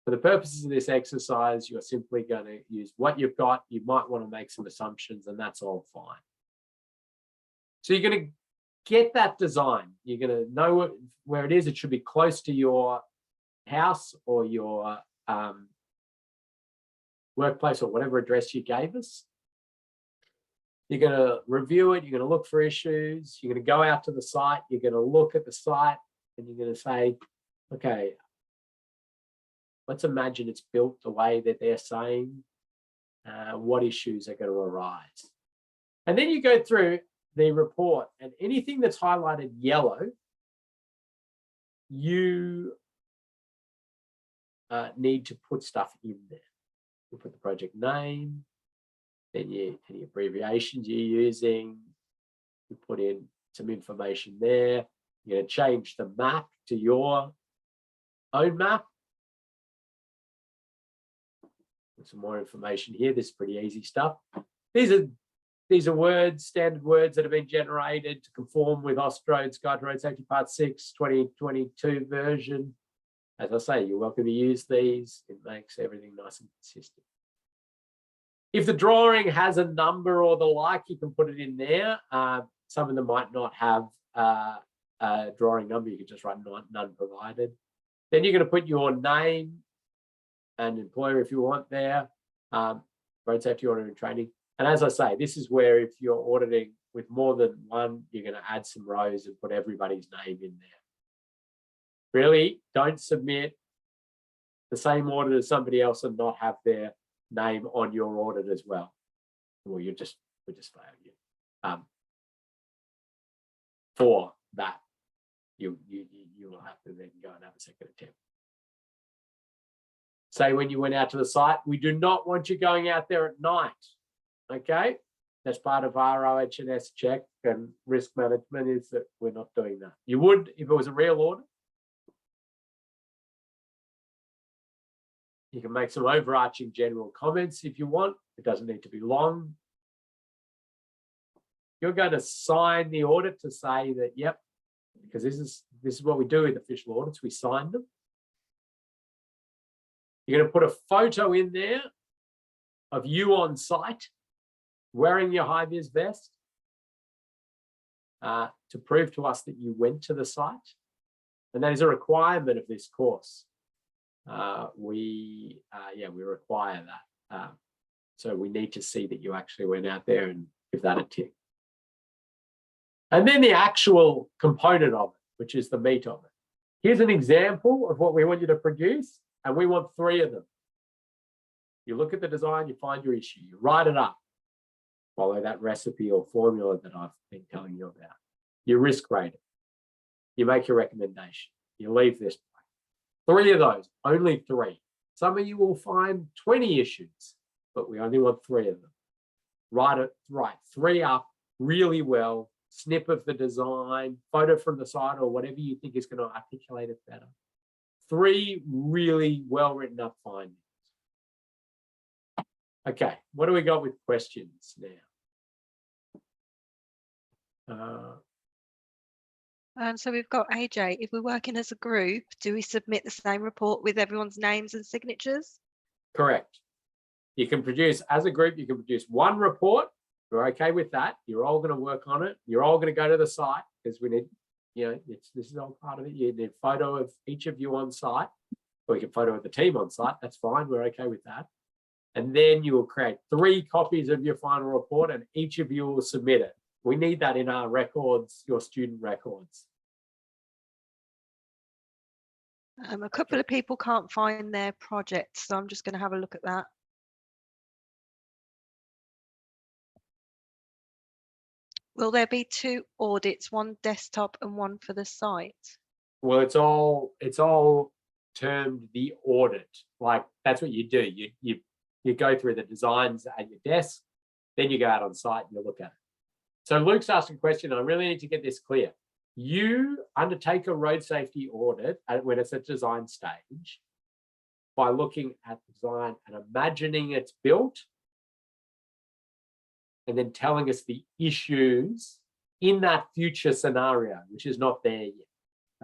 A: For the purposes of this exercise, you're simply going to use what you've got. You might want to make some assumptions, and that's all fine. So you're going to get that design. You're going to know where it is. It should be close to your house or your workplace or whatever address you gave us. You're going to review it. You're going to look for issues. You're going to go out to the site. You're going to look at the site, and you're going to say, okay, let's imagine it's built the way that they're saying. What issues are going to arise? And then you go through the report, and anything that's highlighted yellow, you need to put stuff in there. You put the project name, then any abbreviations you're using, you put in some information there. You're going to change the map to your own map. some more information here. This is pretty easy stuff. These are words, standard words that have been generated to conform with Austroads Guide to Road Safety Part 6, 2022 version. As I say, you're welcome to use these. It makes everything nice and consistent. If the drawing has a number or the like, you can put it in there. Some of them might not have a drawing number. You can just write none provided. Then you're going to put your name and employer if you want there, road safety auditing and training. And as I say, this is where if you're auditing with more than one, you're going to add some rows and put everybody's name in there. Really, don't submit the same audit as somebody else and not have their name on your audit as well. Well, we just fail you. For that, you will have to then go and have a second attempt. Say when you went out to the site, we do not want you going out there at night. Okay, that's part of our OH&S check and risk management is that we're not doing that. You would if it was a real audit. You can make some overarching general comments if you want. It doesn't need to be long. You're going to sign the audit to say that, yep, because this is what we do with official audits. We sign them. You're going to put a photo in there of you on site wearing your high-vis vest to prove to us that you went to the site. And that is a requirement of this course. We require that. So we need to see that you actually went out there and give that a tick. And then the actual component of it, which is the meat of it. Here's an example of what we want you to produce, and we want 3 of them. You look at the design, you find your issue, you write it up, follow that recipe or formula that I've been telling you about. You risk rate it. You make your recommendation. You leave this place. 3 of those, only 3. Some of you will find 20 issues, but we only want 3 of them. Write 3 up really well, snip of the design, photo from the side, or whatever you think is going to articulate it better. 3 really well written up findings. Okay, what do we got with questions now?
B: So we've got AJ, if we're working as a group, do we submit the same report with everyone's names and signatures? Correct.
A: You can produce, as a group, you can produce 1 report. We're okay with that. You're all going to work on it. You're all going to go to the site because we need, this is all part of it. You need a photo of each of you on site, or you can photo of the team on site. That's fine. We're okay with that. And then you will create 3 copies of your final report and each of you will submit it. We need that in our records, your student records.
B: A couple of people can't find their projects, so I'm just going to have a look at that. Will there be 2 audits, 1 desktop and 1 for the site?
A: Well, it's all termed the audit. Like that's what you do. You go through the designs at your desk, then you go out on site and you look at it. So Luke's asked a question. I really need to get this clear. You undertake a road safety audit when it's at design stage by looking at the design and imagining it's built, and then telling us the issues in that future scenario, which is not there yet,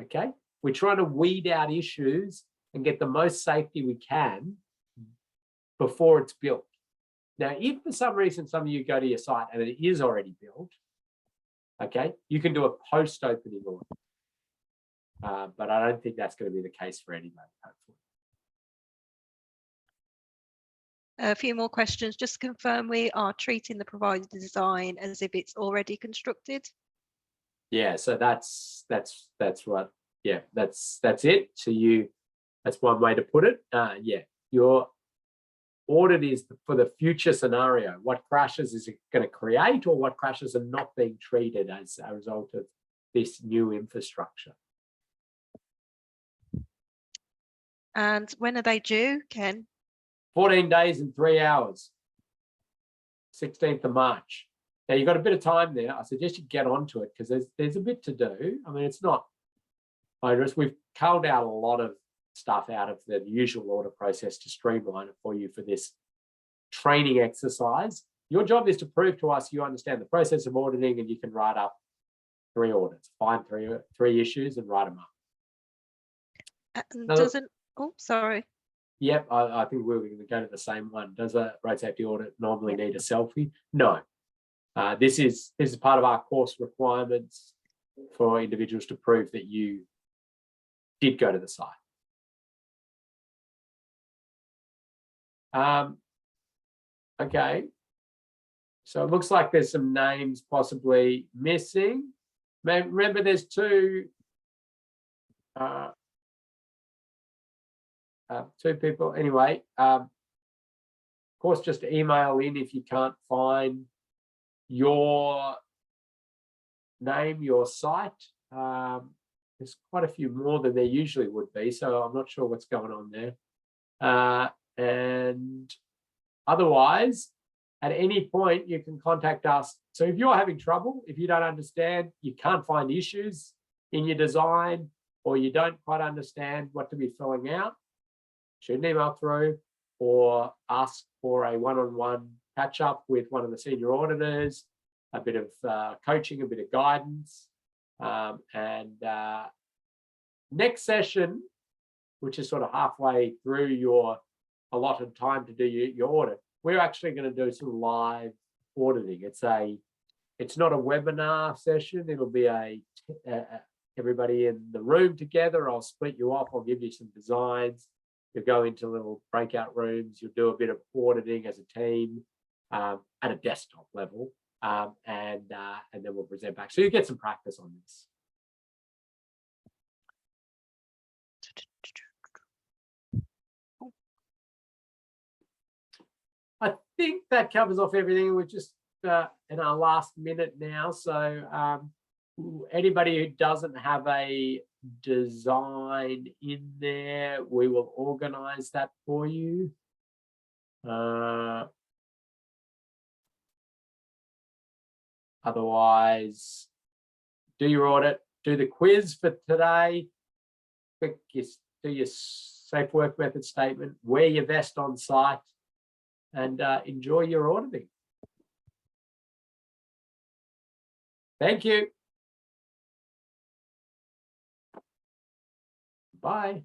A: okay? We're trying to weed out issues and get the most safety we can before it's built. Now, if for some reason some of you go to your site and it is already built, okay, you can do a post-opening audit. But I don't think that's going to be the case for anybody, hopefully.
B: A few more questions. Just to confirm, we are treating the provided design as if it's already constructed.
A: Yeah, so that's what. Yeah, that's it. So that's one way to put it. Yeah, your audit is for the future scenario. What crashes is it going to create, or what crashes are not being treated as a result of this new infrastructure?
B: And when are they due, Ken?
A: 14 days and 3 hours, 16th of March. Now you've got a bit of time there. I suggest you get onto it because there's a bit to do. I mean, it's not onerous. We've culled out a lot of stuff out of the usual audit process to streamline it for you for this training exercise. Your job is to prove to us you understand the process of auditing and you can write up 3 audits, find three issues and write them up.
B: And
A: Now,
B: doesn't, oh, sorry.
A: Yep, I think we're going to go to the same one. Does a road safety audit normally need a selfie? No. This is part of our course requirements for individuals to prove that you did go to the site. Okay, so it looks like there's some names possibly missing. Remember, there's two people. Anyway, of course, just email in if you can't find your name, your site. There's quite a few more than there usually would be, so I'm not sure what's going on there. And otherwise, at any point, you can contact us. So if you're having trouble, if you don't understand, you can't find issues in your design, or you don't quite understand what to be filling out, shoot an email through or ask for a one-on-one catch-up with one of the senior auditors, a bit of coaching, a bit of guidance. Next session, which is sort of halfway through your allotted time to do your audit, we're actually going to do some live auditing. It's not a webinar session. It'll be everybody in the room together. I'll split you off. I'll give you some designs. You'll go into little breakout rooms. You'll do a bit of auditing as a team at a desktop level, and then we'll present back. So you get some practice on this. I think that covers off everything. We're just in our last minute now. So anybody who doesn't have a design in there, we will organize that for you. Otherwise, do your audit, do the quiz for today, do your safe work method statement, wear your vest on site, and enjoy your auditing. Thank you. Bye.